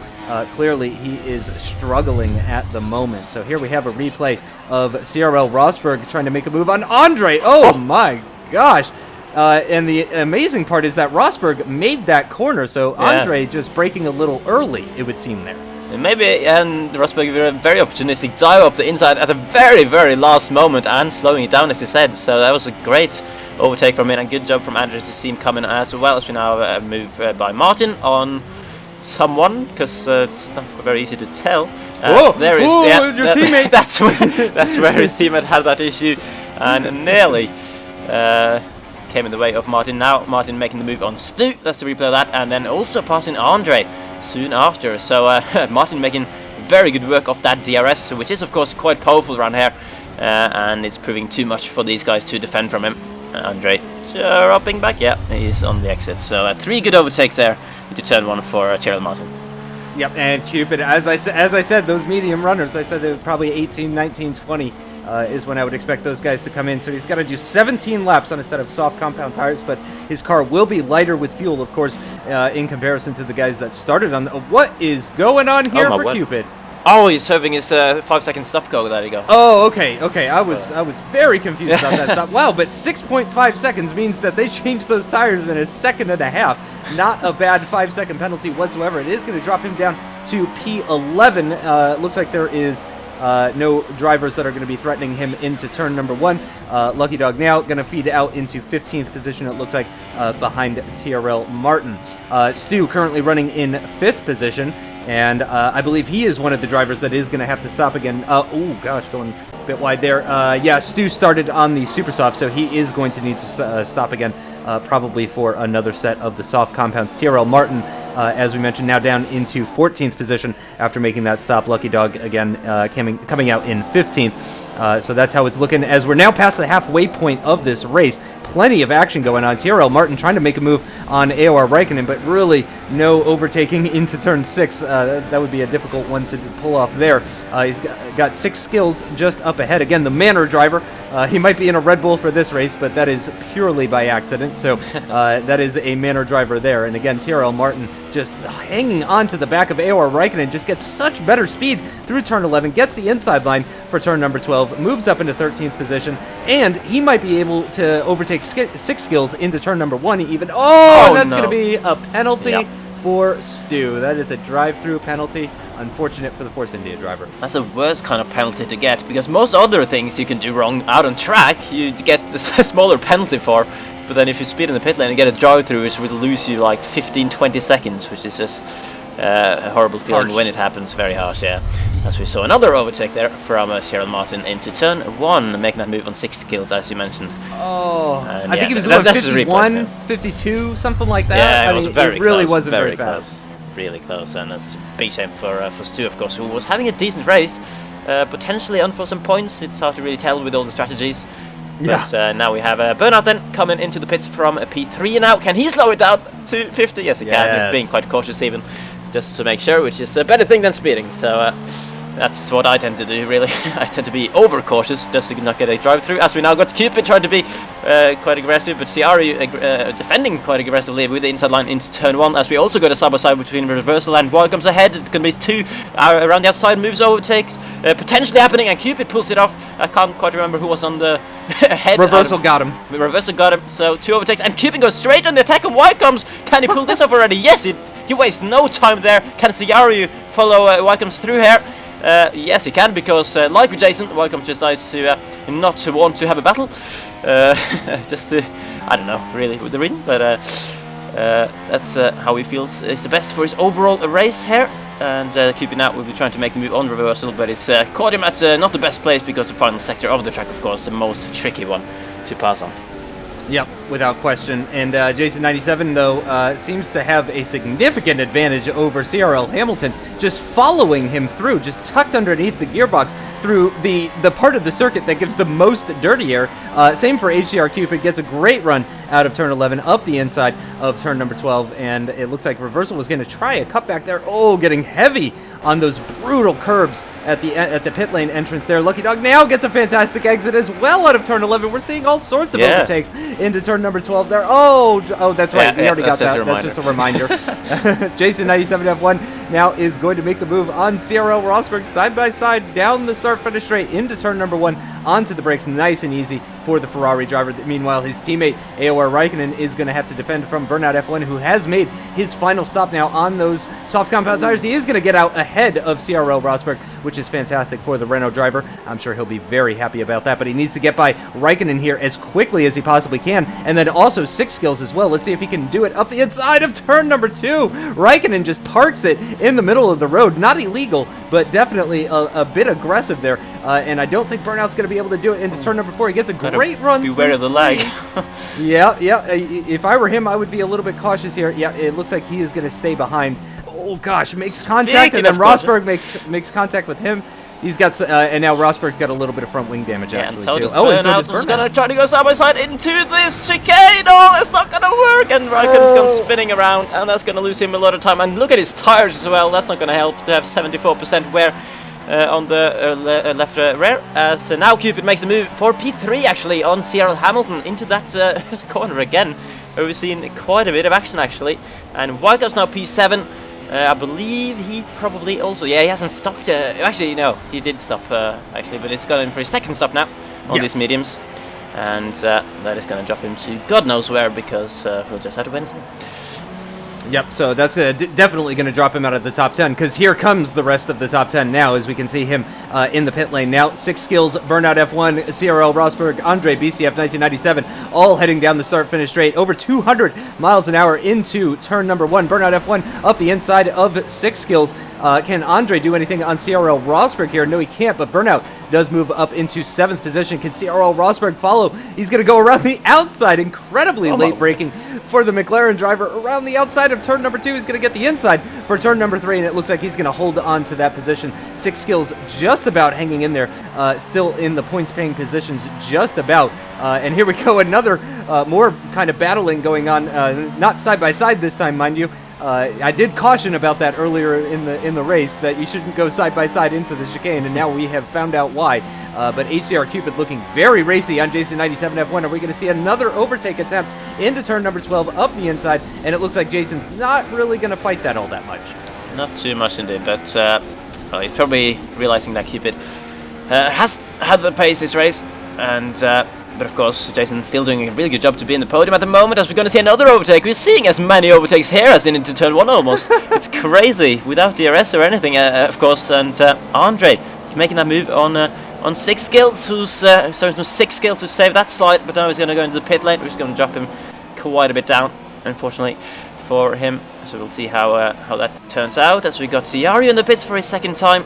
Clearly, he is struggling at the moment. So here we have a replay of CRL Rosberg trying to make a move on Andre. Oh my gosh. And the amazing part is that Rosberg made that corner, so Andre just braking a little early, it would seem there. And maybe Rosberg did a very opportunistic dive up the inside at the very, very last moment and slowing it down, as you said. So that was a great overtake from him, and good job from Andre to see him coming as well. As we now have a move by Martin on someone, because it's not very easy to tell. There is your teammate. That's where his teammate had that issue, and nearly came in the way of Martin. Now Martin making the move on Stu. That's the replay of that, and then also passing Andre soon after. So Martin making very good work of that DRS, which is of course quite powerful around here, and it's proving too much for these guys to defend from him. Andre dropping back, he's on the exit. So 3 good overtakes there into turn 1 for Cheryl Martin. Yep, and Cupid, as I said, those medium runners, I said they were probably 18, 19, 20 is when I would expect those guys to come in. So he's got to do 17 laps on a set of soft compound tires, but his car will be lighter with fuel, of course, in comparison to the guys that started on what is going on here for Cupid? Oh, he's serving his 5-second stop go. There you go. Oh, okay. I was very confused about that stop. Wow, but 6.5 seconds means that they changed those tires in a second and a half. Not a bad 5-second penalty whatsoever. It is going to drop him down to P11. Looks like there is no drivers that are going to be threatening him into turn number 1. Lucky Dog now going to feed out into 15th position, it looks like, behind TRL Martin. Stu currently running in 5th position. And I believe he is one of the drivers that is going to have to stop again. Oh, gosh, going a bit wide there. Yeah, Stu started on the Super Soft, so he is going to need to stop again probably for another set of the soft compounds. TRL Martin, as we mentioned, now down into 14th position after making that stop. Lucky Dog, again, coming out in 15th. So that's how it's looking as we're now past the halfway point of this race. Plenty of action going on. TRL Martin trying to make a move on AOR Raikkonen, but really no overtaking into turn 6. That would be a difficult one to pull off there. He's got 6 skills just up ahead. Again, the Manor driver. He might be in a Red Bull for this race, but that is purely by accident. So that is a Manor driver there. And again, TRL Martin just hanging on to the back of AOR Raikkonen, just gets such better speed through turn 11, gets the inside line for turn number 12, moves up into 13th position, and he might be able to overtake 6 skills into turn number 1 even. Oh, that's going to be a penalty for Stu. That is a drive-through penalty. Unfortunate for the Force India driver. That's the worst kind of penalty to get, because most other things you can do wrong out on track, you get a smaller penalty for. But then if you speed in the pit lane and get a drive-through, it will lose you like 15-20 seconds, which is just a horrible feeling when it happens. Very harsh, yeah. As we saw another overtake there from Cheryl Martin into turn 1, making that move on 6 skills, as you mentioned. Oh, I think he was going 51, 52, something like that. Yeah, it really wasn't very fast. fast. Really close, and that's a big shame for Stu, of course, who was having a decent race, potentially on for some points. It's hard to really tell with all the strategies. Yeah. But now we have Burnout then coming into the pits from P3 now. Can he slow it down to 50? Yes, he can. He's being quite cautious even, just to make sure, which is a better thing than speeding. So that's what I tend to do, really. I tend to be over-cautious just to not get a drive-through. As we now got Cupid trying to be quite aggressive, but Ciari defending quite aggressively with the inside line into turn 1, as we also got a side-by-side between Reversal and Ycoms ahead. It's going to be 2 around the outside, moves, overtakes, potentially happening, and Cupid pulls it off. I can't quite remember who was on the head. Reversal got him. Reversal got him, so 2 overtakes, and Cupid goes straight on the attack of Ycoms. Can he pull this off already? Yes, he wastes no time there. Can Ciari follow Ycoms through here? Yes, he can, because like with Jason, Ycoms decides to not to want to have a battle. Just to, I don't know really the reason, but that's how he feels is the best for his overall race here. And Cupid now will be trying to make a move on Reversal, but it's caught him at not the best place, because the final sector of the track, of course, the most tricky one to pass on. Yep, without question. And Jason97, though, seems to have a significant advantage over CRL Hamilton, just following him through, just tucked underneath the gearbox through the part of the circuit that gives the most dirty air. Same for HDR Cupid, gets a great run out of turn 11, up the inside of turn number 12, and it looks like Reversal was going to try a cutback there. Oh, getting heavy on those brutal curbs at the pit lane entrance there. Lucky Dog now gets a fantastic exit as well out of turn 11. We're seeing all sorts of overtakes into turn number 12 there. Oh, that's right. We already got that. That's just a reminder. Jason97 F1 now is going to make the move on CRL Rosberg side by side down the start-finish straight into turn number 1 onto the brakes, nice and easy for the Ferrari driver. Meanwhile, his teammate AOR Raikkonen is going to have to defend from Burnout F1, who has made his final stop now on those soft compound tires. He is going to get out ahead of CRL Rosberg, which is fantastic for the Renault driver. I'm sure he'll be very happy about that, but he needs to get by Raikkonen here as quickly as he possibly can, and then also 6 skills as well. Let's see if he can do it up the inside of turn number 2. Raikkonen just parks it in the middle of the road. Not illegal, but definitely a bit aggressive there, and I don't think Burnout's going to be able to do it into turn number 4. He gets a great run. Beware of the lag. Yeah. If I were him, I would be a little bit cautious here. Yeah, it looks like he is going to stay behind. Oh gosh, makes contact, and then Rosberg makes contact with him. He's got, and now Rosberg's got a little bit of front wing damage actually and so too. Does Burnout. He's gonna try to go side by side into this chicane. Oh, it's not gonna work, and Raikkonen's gone spinning around, and that's gonna lose him a lot of time. And look at his tires as well. That's not gonna help to have 74% wear on the left rear. As now Cupid makes a move for P3 actually on CRL Hamilton into that corner again. We've seen quite a bit of action actually, and Ycoms now P7. I believe he probably also, he hasn't stopped. Actually, no, he did stop actually, but it's gone in for his second stop now on these mediums, and that is going to drop him to God knows where, because he'll just have to win. Yep, so that's definitely going to drop him out of the top 10, because here comes the rest of the top 10 now, as we can see him in the pit lane now. 6 Skills, Burnout F1, CRL Rosberg, Andre, BCF 1997, all heading down the start-finish straight, over 200 miles an hour into turn number 1. Burnout F1 up the inside of 6 Skills. Can Andre do anything on CRL Rosberg here? No, he can't, but Burnout does move up into 7th position. Can CRL Rosberg follow? He's going to go around the outside. Incredibly late braking for the McLaren driver. Around the outside of turn number 2. He's going to get the inside for turn number 3, and it looks like he's going to hold on to that position. 6 Skills just about hanging in there, still in the points-paying positions just about. And here we go, another more kind of battling going on, not side-by-side this time, mind you. I did caution about that earlier in the race, that you shouldn't go side by side into the chicane, and now we have found out why. But HCR Cupid looking very racy on Jason 97 F1. Are we going to see another overtake attempt into turn number 12 up the inside? And it looks like Jason's not really going to fight that all that much. Not too much indeed, but well, he's probably realizing that Cupid has had the pace this race, and but of course, Jason's still doing a really good job to be in the podium at the moment, as we're going to see another overtake. We're seeing as many overtakes here as into turn 1 almost. It's crazy, without DRS or anything, of course. And Andre making that move on 6 Skills, who's sorry, 6 Skills to save that slide, but now he's going to go into the pit lane. We're just going to drop him quite a bit down, unfortunately for him. So we'll see how that turns out, as we got Ciario in the pits for his second time.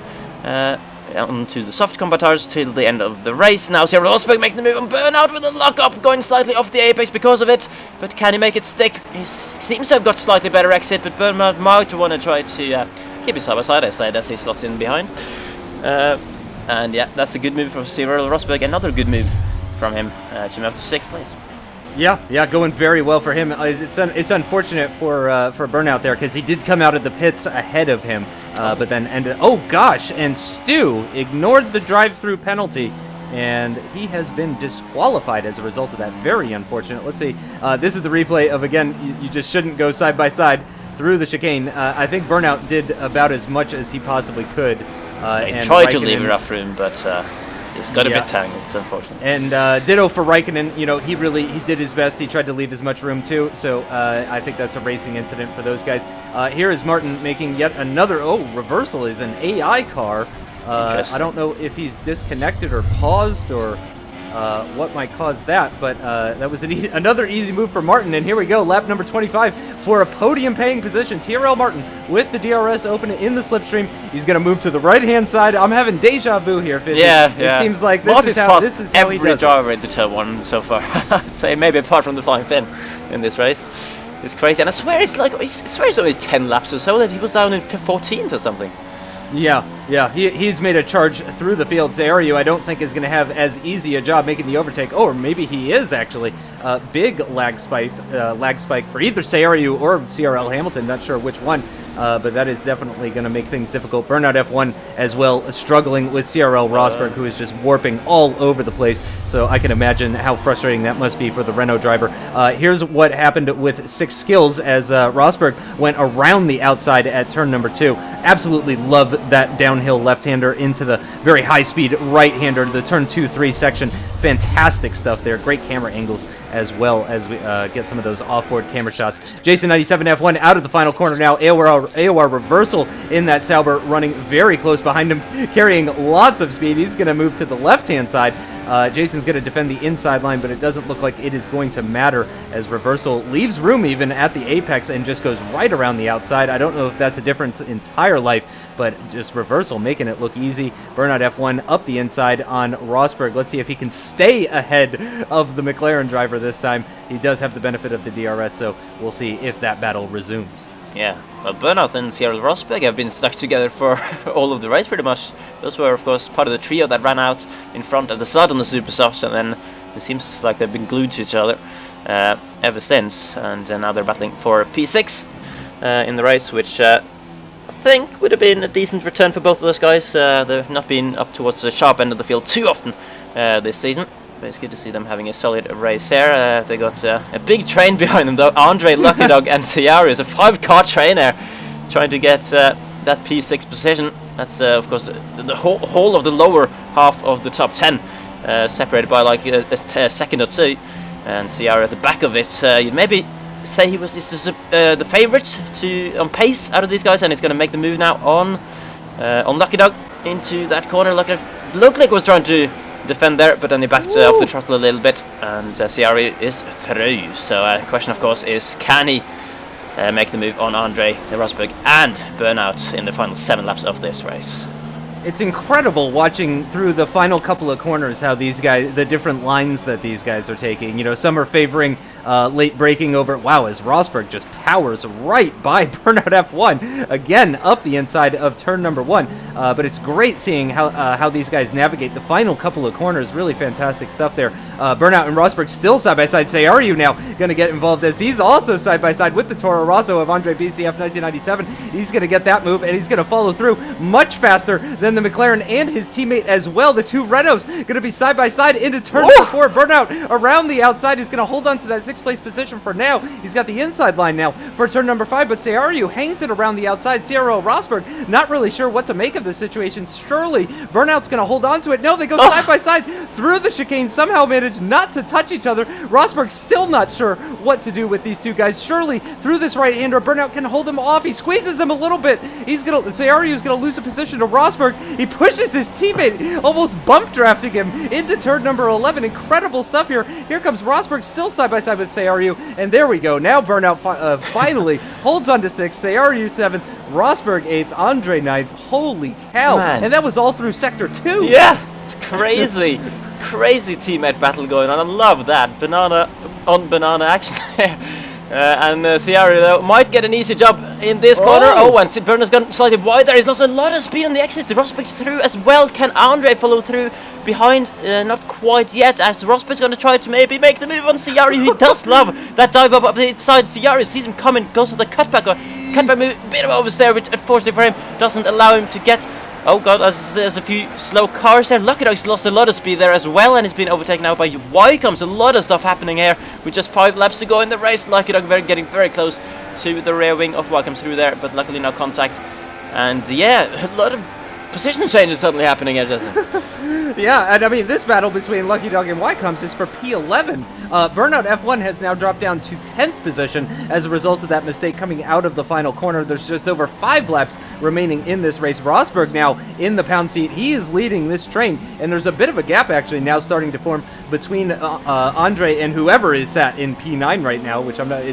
Onto the soft combatars till the end of the race. Now Cyril Rosberg making the move on Burnout with a lock-up, going slightly off the apex because of it, but can he make it stick? He seems to have got slightly better exit, but Burnout might want to try to keep his side-by-side as he slots in behind. And yeah, that's a good move from Cyril Rosberg, another good move from him to move up to 6th place. Yeah, going very well for him. It's unfortunate for Burnout there, because he did come out of the pits ahead of him, but then ended. Oh gosh! And Stu ignored the drive-through penalty, and he has been disqualified as a result of that. Very unfortunate. Let's see. This is the replay of, again, you just shouldn't go side by side through the chicane. I think Burnout did about as much as he possibly could. He tried to leave rough room, but he's got a bit tangled, unfortunately. And ditto for Raikkonen. You know, he did his best. He tried to leave as much room too. So I think that's a racing incident for those guys. Here is Martin making yet another. Oh, reversal is an AI car. I don't know if he's disconnected or paused or what might cause that, but that was another easy move for Martin. And here we go, lap number 25 for a podium-paying position. TRL Martin with the DRS open in the slipstream. He's going to move to the right-hand side. I'm having deja vu here, Fisi. Yeah. It seems like this is how he does every driver into turn 1 so far. I'd say maybe apart from the flying fin in this race. It's crazy, and I swear it's only 10 laps or so that he was down in 14th or something. Yeah, he's made a charge through the field. Zario, I don't think, is going to have as easy a job making the overtake. Or maybe he is, actually. Big lag spike for either Zario or CRL Hamilton. Not sure which one, but that is definitely going to make things difficult. Burnout F1 as well, struggling with CRL Rosberg, who is just warping all over the place. So I can imagine how frustrating that must be for the Renault driver. Here's what happened with 6 Skills as Rosberg went around the outside at turn number 2. Absolutely love that downhill left-hander into the very high-speed right-hander, the turn 2-3 section. Fantastic stuff there. Great camera angles as well as we get some of those off-board camera shots. Jason 97 F1 out of the final corner now. AOR Reversal in that Sauber, running very close behind him, carrying lots of speed. He's going to move to the left-hand side. Jason's going to defend the inside line, but it doesn't look like it is going to matter as Reversal leaves room even at the apex and just goes right around the outside. I don't know if that's a difference entire life, but just Reversal making it look easy. Burnout F1 up the inside on Rosberg. Let's see if he can stay ahead of the McLaren driver this time. He does have the benefit of the DRS, so we'll see if that battle resumes. Yeah, well, Burnout and Cyril Rosberg have been stuck together for all of the race pretty much. Those were, of course, part of the trio that ran out in front at the start on the Super Soft, and then it seems like they've been glued to each other ever since. And now they're battling for P6 in the race, which I think would have been a decent return for both of those guys. They've not been up towards the sharp end of the field too often this season. But it's good to see them having a solid race here. They got a big train behind them, though. Andre, Lucky Dog, and Ciario. It's a 5-car train there, trying to get that P6 position. That's, of course, the whole of the lower half of the top 10, separated by like a second or two. And Ciario at the back of it. You'd maybe say he was the favorite on pace out of these guys, and he's going to make the move now on Lucky Dog into that corner. Lucky Dog looked like he was trying to defend there, but then he backed off the throttle a little bit, and Ciario is through. So the question, of course, is can he make the move on Andre Rosberg and Burnout in the final 7 laps of this race? It's incredible watching through the final couple of corners how these guys, the different lines that these guys are taking. You know, some are favoring late braking over. Wow, as Rosberg just powers right by Burnout F1 again up the inside of turn number 1. But it's great seeing how these guys navigate the final couple of corners. Really fantastic stuff there. Burnout and Rosberg still side by side. Say, are you now going to get involved as he's also side by side with the Toro Rosso of Andre BCF 1997? He's going to get that move and he's going to follow through much faster than the McLaren and his teammate as well. The two Renaults going to be side by side into turn number 4. Burnout around the outside. He's going to hold on to that 6th place position for now. He's got the inside line now for turn number 5, but Seario hangs it around the outside. Ciario Rosberg not really sure what to make of this situation. Surely Burnout's going to hold on to it. No, they go side by side through the chicane, somehow manage not to touch each other. Rosberg's still not sure what to do with these two guys. Surely through this right-hander, Burnout can hold him off. He squeezes him a little bit. Ciario's going to lose a position to Rosberg. He pushes his teammate, almost bump drafting him into turn number 11. Incredible stuff here. Here comes Rosberg still side by side with Ciario, and there we go. Now Burnout finally holds on to 6th, Ciario 7th, Rosberg 8th, Andre 9th. Holy cow. Man. And that was all through sector 2. Yeah, it's crazy. Crazy teammate battle going on. I love that. Banana on banana action there. And Ciario might get an easy job in this corner. Oh, and Burner's gone slightly wide there. He's lost a lot of speed on the exit. Rosberg's through as well. Can Andre follow through behind? Not quite yet, as Rosberg's going to try to maybe make the move on Ciario. He does love that dive up the inside. Ciario sees him coming, goes for the cutback move. Bit of oversteer, which unfortunately for him doesn't allow him to get. Oh god, there's a few slow cars there. Lucky Dog's lost a lot of speed there as well, and he's been overtaken now by Ycoms. A lot of stuff happening here with just 5 laps to go in the race. Lucky Dog getting very close to the rear wing of Ycoms through there, but luckily no contact. And yeah, a lot of position changes suddenly happening here, Justin. Yeah, and I mean, this battle between Lucky Dog and Ycoms is for P11. Burnout F1 has now dropped down to 10th position as a result of that mistake coming out of the final corner. There's just over 5 laps remaining in this race. Rosberg now in the pound seat. He is leading this train, and there's a bit of a gap actually now starting to form between Andre and whoever is sat in P9 right now, which I'm not.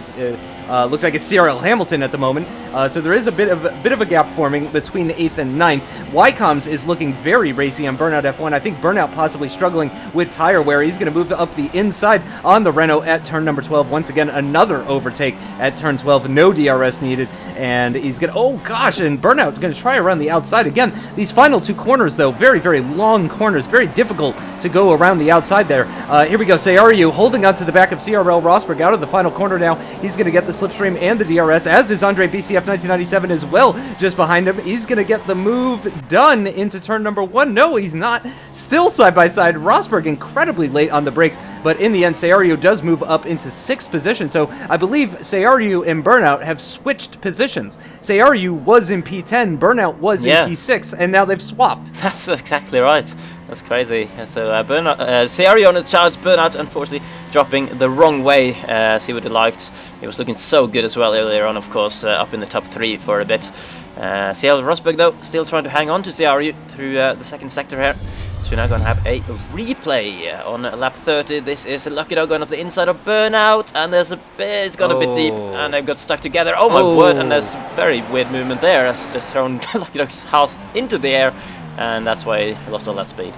Looks like it's Cyril Hamilton at the moment. So there is a bit of a gap forming between 8th and 9th. Ycoms is looking very racy on Burnout F1. I think Burnout possibly struggling with tire wear. He's going to move up the inside on the Renault at turn number 12. Once again, another overtake at turn 12. No DRS needed. And he's going to, oh gosh, and Burnout going to try around the outside. Again, these final 2 corners, though, very, very long corners. Very difficult to go around the outside there. Here we go. Ciario holding on to the back of CRL Rosberg out of the final corner now. He's going to get the slipstream and the DRS, as is Andre BCF 1997 as well, just behind him. He's going to get the move done into turn number 1. No, he's not. Still side by side. Rosberg incredibly late on the brakes, but in the end, Ciario does move up into 6th position. So I believe Ciario and Burnout have switched positions. Ciario was in P10, Burnout was in P6, and now they've swapped. That's exactly right. That's crazy. So Ciario on the charge, Burnout unfortunately dropping the wrong way as he would have liked. He was looking so good as well earlier on, of course, up in the top 3 for a bit. CL Rosberg though still trying to hang on to Ciario through the second sector here. So we're now going to have a replay on lap 30. This is a Lucky Dog going up the inside of Burnout, and there's a bit, it's gone a bit deep, and they've got stuck together. Oh my word, and there's a very weird movement there. That's just thrown Lucky Dog's house into the air, and that's why he lost all that speed.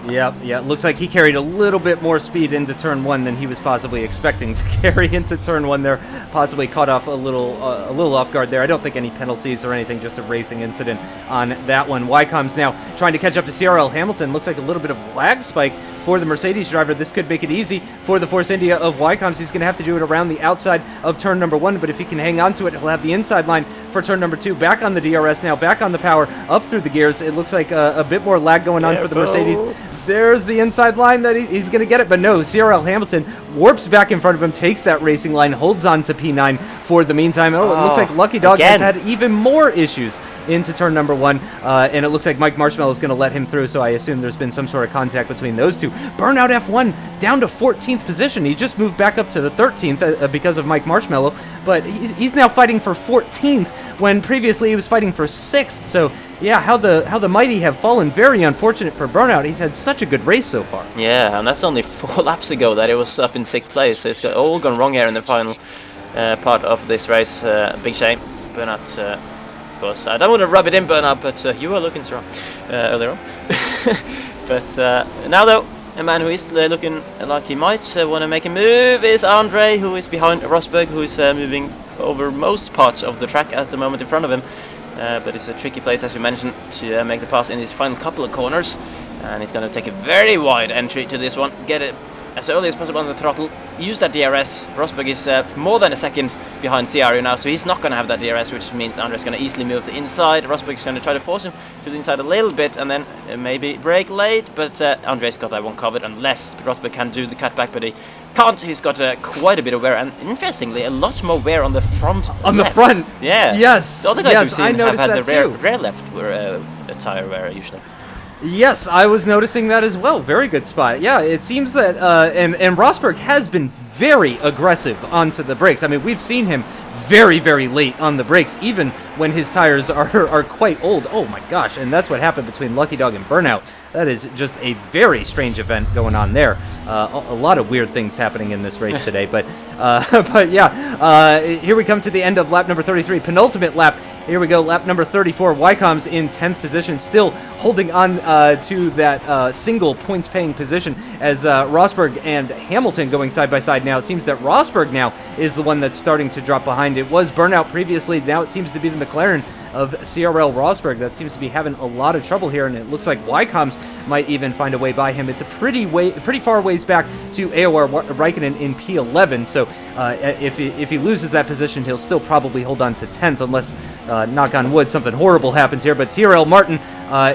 Yeah, looks like he carried a little bit more speed into turn 1 than he was possibly expecting to carry into turn 1 there. Possibly caught off a little off guard there. I don't think any penalties or anything, just a racing incident on that one. Ycoms now trying to catch up to CRL Hamilton. Looks like a little bit of lag spike for the Mercedes driver. This could make it easy for the Force India of Ycoms. He's going to have to do it around the outside of turn number 1, but if he can hang on to it, he'll have the inside line for turn number 2. Back on the DRS now, back on the power, up through the gears. It looks like a bit more lag going on for the Mercedes. there's the inside line that he's going to get it. But no, CRL Hamilton warps back in front of him, takes that racing line, holds on to P9 for the meantime. Oh, it looks like Lucky Dog has had even more issues into turn number 1. And it looks like MikeMarshmallow is going to let him through, so I assume there's been some sort of contact between those two. Burnout F1 down to 14th position. He just moved back up to the 13th because of MikeMarshmallow, but he's now fighting for 14th when previously he was fighting for 6th. So yeah, how the mighty have fallen. Very unfortunate for Burnout. He's had such a good race so far. Yeah, and that's only 4 laps ago that it was up in 6th place. So it's all gone wrong here in the final part of this race. Big shame. Burnout, of course. I don't want to rub it in, Burnout, but you were looking strong earlier on. But now though, a man who is looking like he might want to make a move is Andre, who is behind Rosberg, who is moving over most parts of the track at the moment in front of him. But it's a tricky place, as you mentioned, to make the pass in these final couple of corners. And he's going to take a very wide entry to this one, get it as early as possible on the throttle, use that DRS. Rosberg is more than a second behind CRU now, so he's not going to have that DRS, which means Andre's going to easily move the inside. Rosberg's going to try to force him to the inside a little bit and then maybe brake late, but Andre's got that one covered unless Rosberg can do the cutback, but he can't. He's got quite a bit of wear, and interestingly, a lot more wear on the front. On left. the front? Yeah. Yes. The other guys we've seen have had that the rear left tire wear usually. Yes, I was noticing that as well. Very good spot. Yeah, it seems that, and Rosberg has been very aggressive onto the brakes. I mean, we've seen him very, very late on the brakes, even when his tires are quite old. Oh my gosh, and that's what happened between Lucky Dog and Burnout. That is just a very strange event going on there. A lot of weird things happening in this race today, but yeah, here we come to the end of lap number 33, penultimate lap. Here we go, lap number 34. Ycoms in 10th position, still holding on to that single points-paying position as Rosberg and Hamilton going side by side now. It seems that Rosberg now is the one that's starting to drop behind. It was Burnout previously. Now it seems to be the McLaren of CRL Rosberg that seems to be having a lot of trouble here, and it looks like Ycoms might even find a way by him. It's a pretty far ways back to AOR Raikkonen in P11, so if he loses that position, he'll still probably hold on to 10th unless, knock on wood, something horrible happens here. But TRL Martin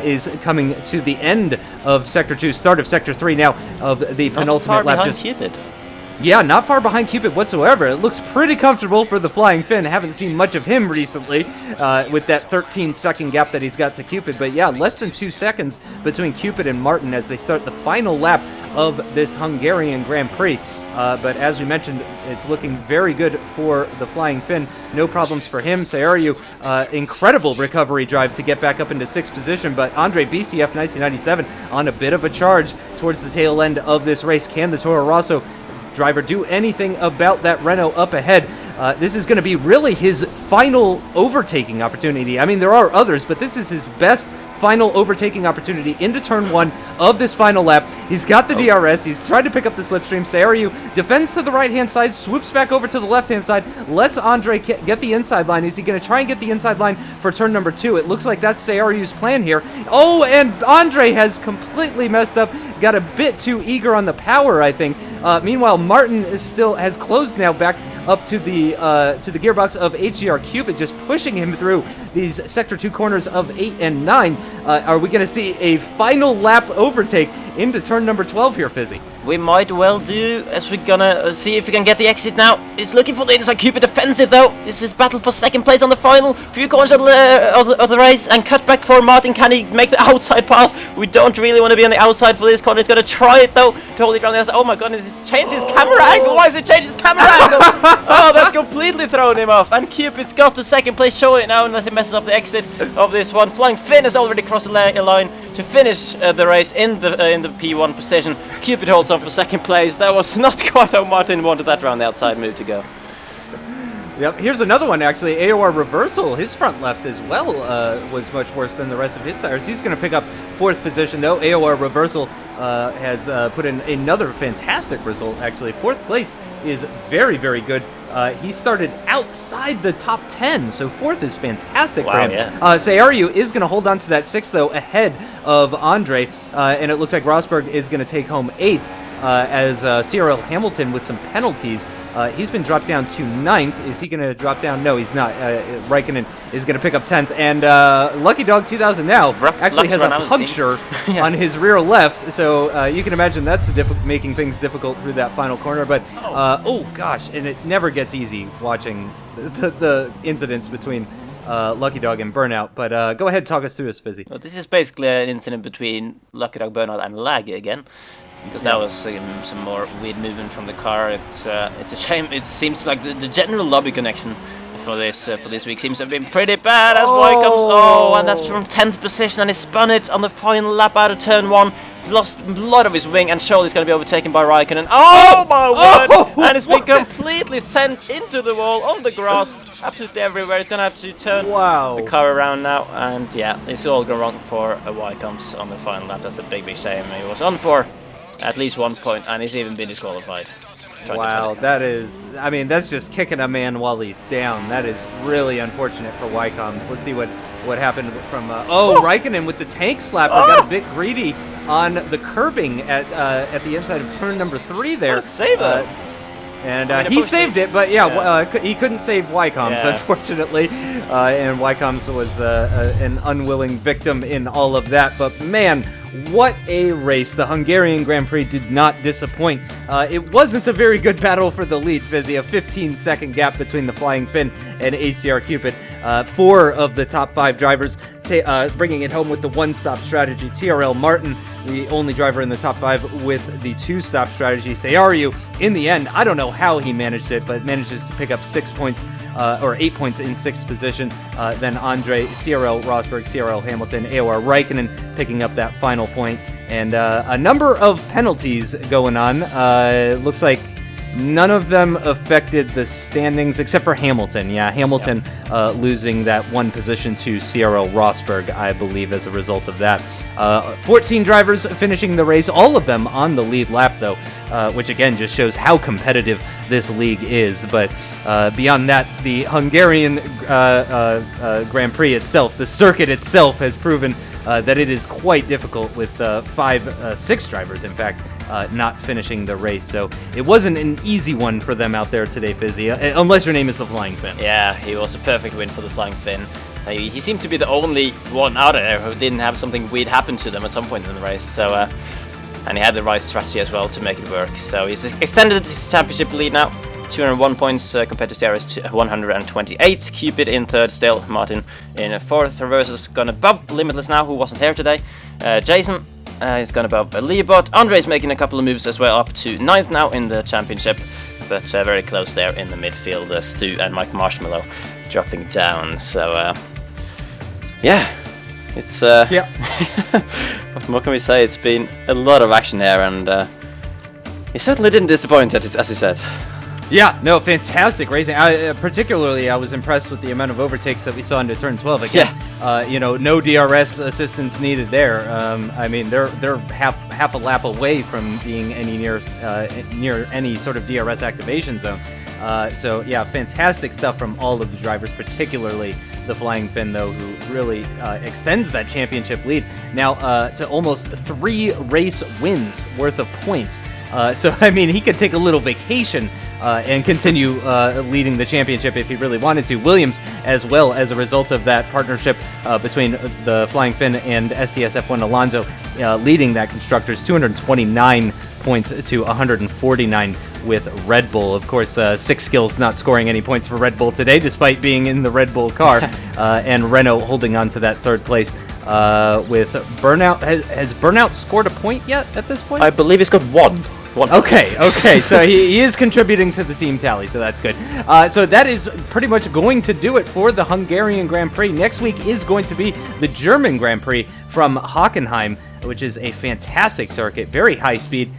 is coming to the end of Sector 2, start of Sector 3 now of the penultimate lap. Just Cupid. Yeah, not far behind Cupid whatsoever. It looks pretty comfortable for the Flying Finn. Haven't seen much of him recently with that 13-second gap that he's got to Cupid. But yeah, less than 2 seconds between Cupid and Martin as they start the final lap of this Hungarian Grand Prix. But as we mentioned, it's looking very good for the Flying Finn. No problems for him. Sayaryu, incredible recovery drive to get back up into 6th position. But Andre BCF 1997 on a bit of a charge towards the tail end of this race. Can the Toro Rosso driver do anything about that Renault up ahead? This is going to be really his final overtaking opportunity. I mean, there are others, but this is his best final overtaking opportunity into turn 1 of this final lap. He's got the DRS. He's tried to pick up the slipstream. Sayaryu defends to the right-hand side, swoops back over to the left-hand side, lets Andre get the inside line. Is he going to try and get the inside line for turn number 2? It looks like that's Sayaryu's plan here. Oh, and Andre has completely messed up. Got a bit too eager on the power, I think. Meanwhile, Martin has closed now back up to the gearbox of HGR Cupid, just pushing him through these Sector 2 corners of 8 and 9. Are we going to see a final lap overtake into turn number 12 here, Fizzy? We might well do, as we're gonna see if we can get the exit now. He's looking for the inside. Cupid defends it though. This is battle for second place on the final few corners of the race, and cut back for Martin. Can he make the outside pass? We don't really want to be on the outside for this corner. He's gonna try it though to hold it around the outside. Oh my goodness, he's changed his camera angle. Why has it changed his camera angle? Oh, that's completely thrown him off. And Cupid's got the second place. Show it now unless he messes up the exit of this one. Flying Finn has already crossed the line to finish the race in the P1 position. Cupid holds on for second place. That was not quite how Martin wanted that round the outside move to go. Yep, here's another one actually. AOR Reversal, his front left as well was much worse than the rest of his tires. He's going to pick up 4th position though. AOR Reversal has put in another fantastic result actually. 4th place is very, very good. He started outside the top 10, so 4th is fantastic for him. Yeah. Sayaryu is going to hold on to that 6th, though, ahead of Andre, and it looks like Rosberg is going to take home 8th. as CRL Hamilton with some penalties. He's been dropped down to 9th. Is he going to drop down? No, he's not. Raikkonen is going to pick up 10th. And Lucky Dog 2000 now actually has a puncture on his rear left. So you can imagine that's making things difficult through that final corner. But, oh gosh, and it never gets easy watching the incidents between Lucky Dog and Burnout. But go ahead, talk us through this, Fizzy. Well, this is basically an incident between Lucky Dog, Burnout, and Lag again. Because that was some more weird movement from the car. It's a shame. It seems like the general lobby connection for this week seems to have been pretty bad as Ycoms. And that's from 10th position, and he spun it on the final lap out of turn 1. Lost a lot of his wing, and surely he's going to be overtaken by Raikkonen. Oh my word! And it's been completely sent into the wall on the grass, absolutely everywhere. He's going to have to turn the car around now, and yeah, it's all gone wrong for Ycoms on the final lap. That's a big shame. He was on for at least 1 point, and he's even been disqualified. Wow, that is, I mean, that's just kicking a man while he's down. That is really unfortunate for Ycoms. Let's see what happened from, Raikkonen with the tank slapper, got a bit greedy on the curbing at the inside of turn number 3 there. What a save and he saved it, but he couldn't save Ycoms, unfortunately. And Ycoms was an unwilling victim in all of that. But man, what a race. The Hungarian Grand Prix did not disappoint. It wasn't a very good battle for the lead, Fizzy. A 15-second gap between the Flying Finn and ACR Cupid. 4 of the top 5 drivers bringing it home with the one-stop strategy. TRL Martin, the only driver in the top 5 with the 2-stop strategy. Seyaru, in the end, I don't know how he managed it, but manages to pick up 6 points, or 8 points in 6th position. Then Andre, CRL Rosberg, CRL Hamilton, AOR Raikkonen picking up that final point. And a number of penalties going on. Looks like none of them affected the standings except for Hamilton. Yeah, Hamilton losing that 1 position to CRL Rosberg, I believe, as a result of that. 14 drivers finishing the race, all of them on the lead lap, though, which again just shows how competitive this league is. But beyond that, the Hungarian Grand Prix itself, the circuit itself, has proven that it is quite difficult with 6 drivers, in fact, not finishing the race. So it wasn't an easy one for them out there today, Fizzy, unless your name is the Flying Finn. Yeah, he was a perfect win for the Flying Finn. He seemed to be the only one out there who didn't have something weird happen to them at some point in the race. So, and he had the right strategy as well to make it work. So he's extended his championship lead now. 201 points compared to Sarah's 128. Cupid in 3rd still. Martin in 4th. Reversal's gone above Limitless now, who wasn't here today. Jason is gone above Leobot. Andre's making a couple of moves as well, up to 9th now in the championship. But very close there in the midfield. Stu and MikeMarshmallow dropping down. So, yeah. It's, what can we say? It's been a lot of action here, and he certainly didn't disappoint, as you said. Yeah, no, fantastic racing. Particularly, I was impressed with the amount of overtakes that we saw into turn 12. Again, no DRS assistance needed there. I mean, they're half a lap away from being near any sort of DRS activation zone. So yeah, fantastic stuff from all of the drivers, particularly the Flying Finn, though, who really extends that championship lead now to almost 3 race wins worth of points. So, I mean, he could take a little vacation and continue leading the championship if he really wanted to. Williams, as well, as a result of that partnership between the Flying Finn and STSF1 Alonso, leading that Constructors 229 points to 149 with Red Bull. Of course, 6 Skills not scoring any points for Red Bull today, despite being in the Red Bull car, and Renault holding on to that 3rd place with Burnout. Has Burnout scored a point yet at this point? I believe he's got 1. Okay, so he is contributing to the team tally, so that's good. So that is pretty much going to do it for the Hungarian Grand Prix. Next week is going to be the German Grand Prix from Hockenheim, which is a fantastic circuit, very high speed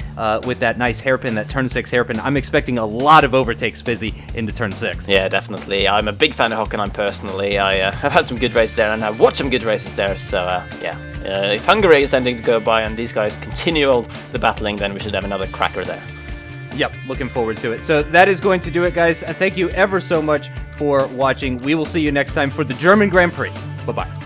with that nice hairpin, that turn 6 hairpin. I'm expecting a lot of overtakes, Fizzy, into turn 6. Yeah, definitely. I'm a big fan of Hockenheim personally. I've had some good races there, and I've watched some good races there, so yeah. If Hungary is ending to go by and these guys continue the battling, then we should have another cracker there. Yep, looking forward to it. So that is going to do it, guys. Thank you ever so much for watching. We will see you next time for the German Grand Prix. Bye-bye.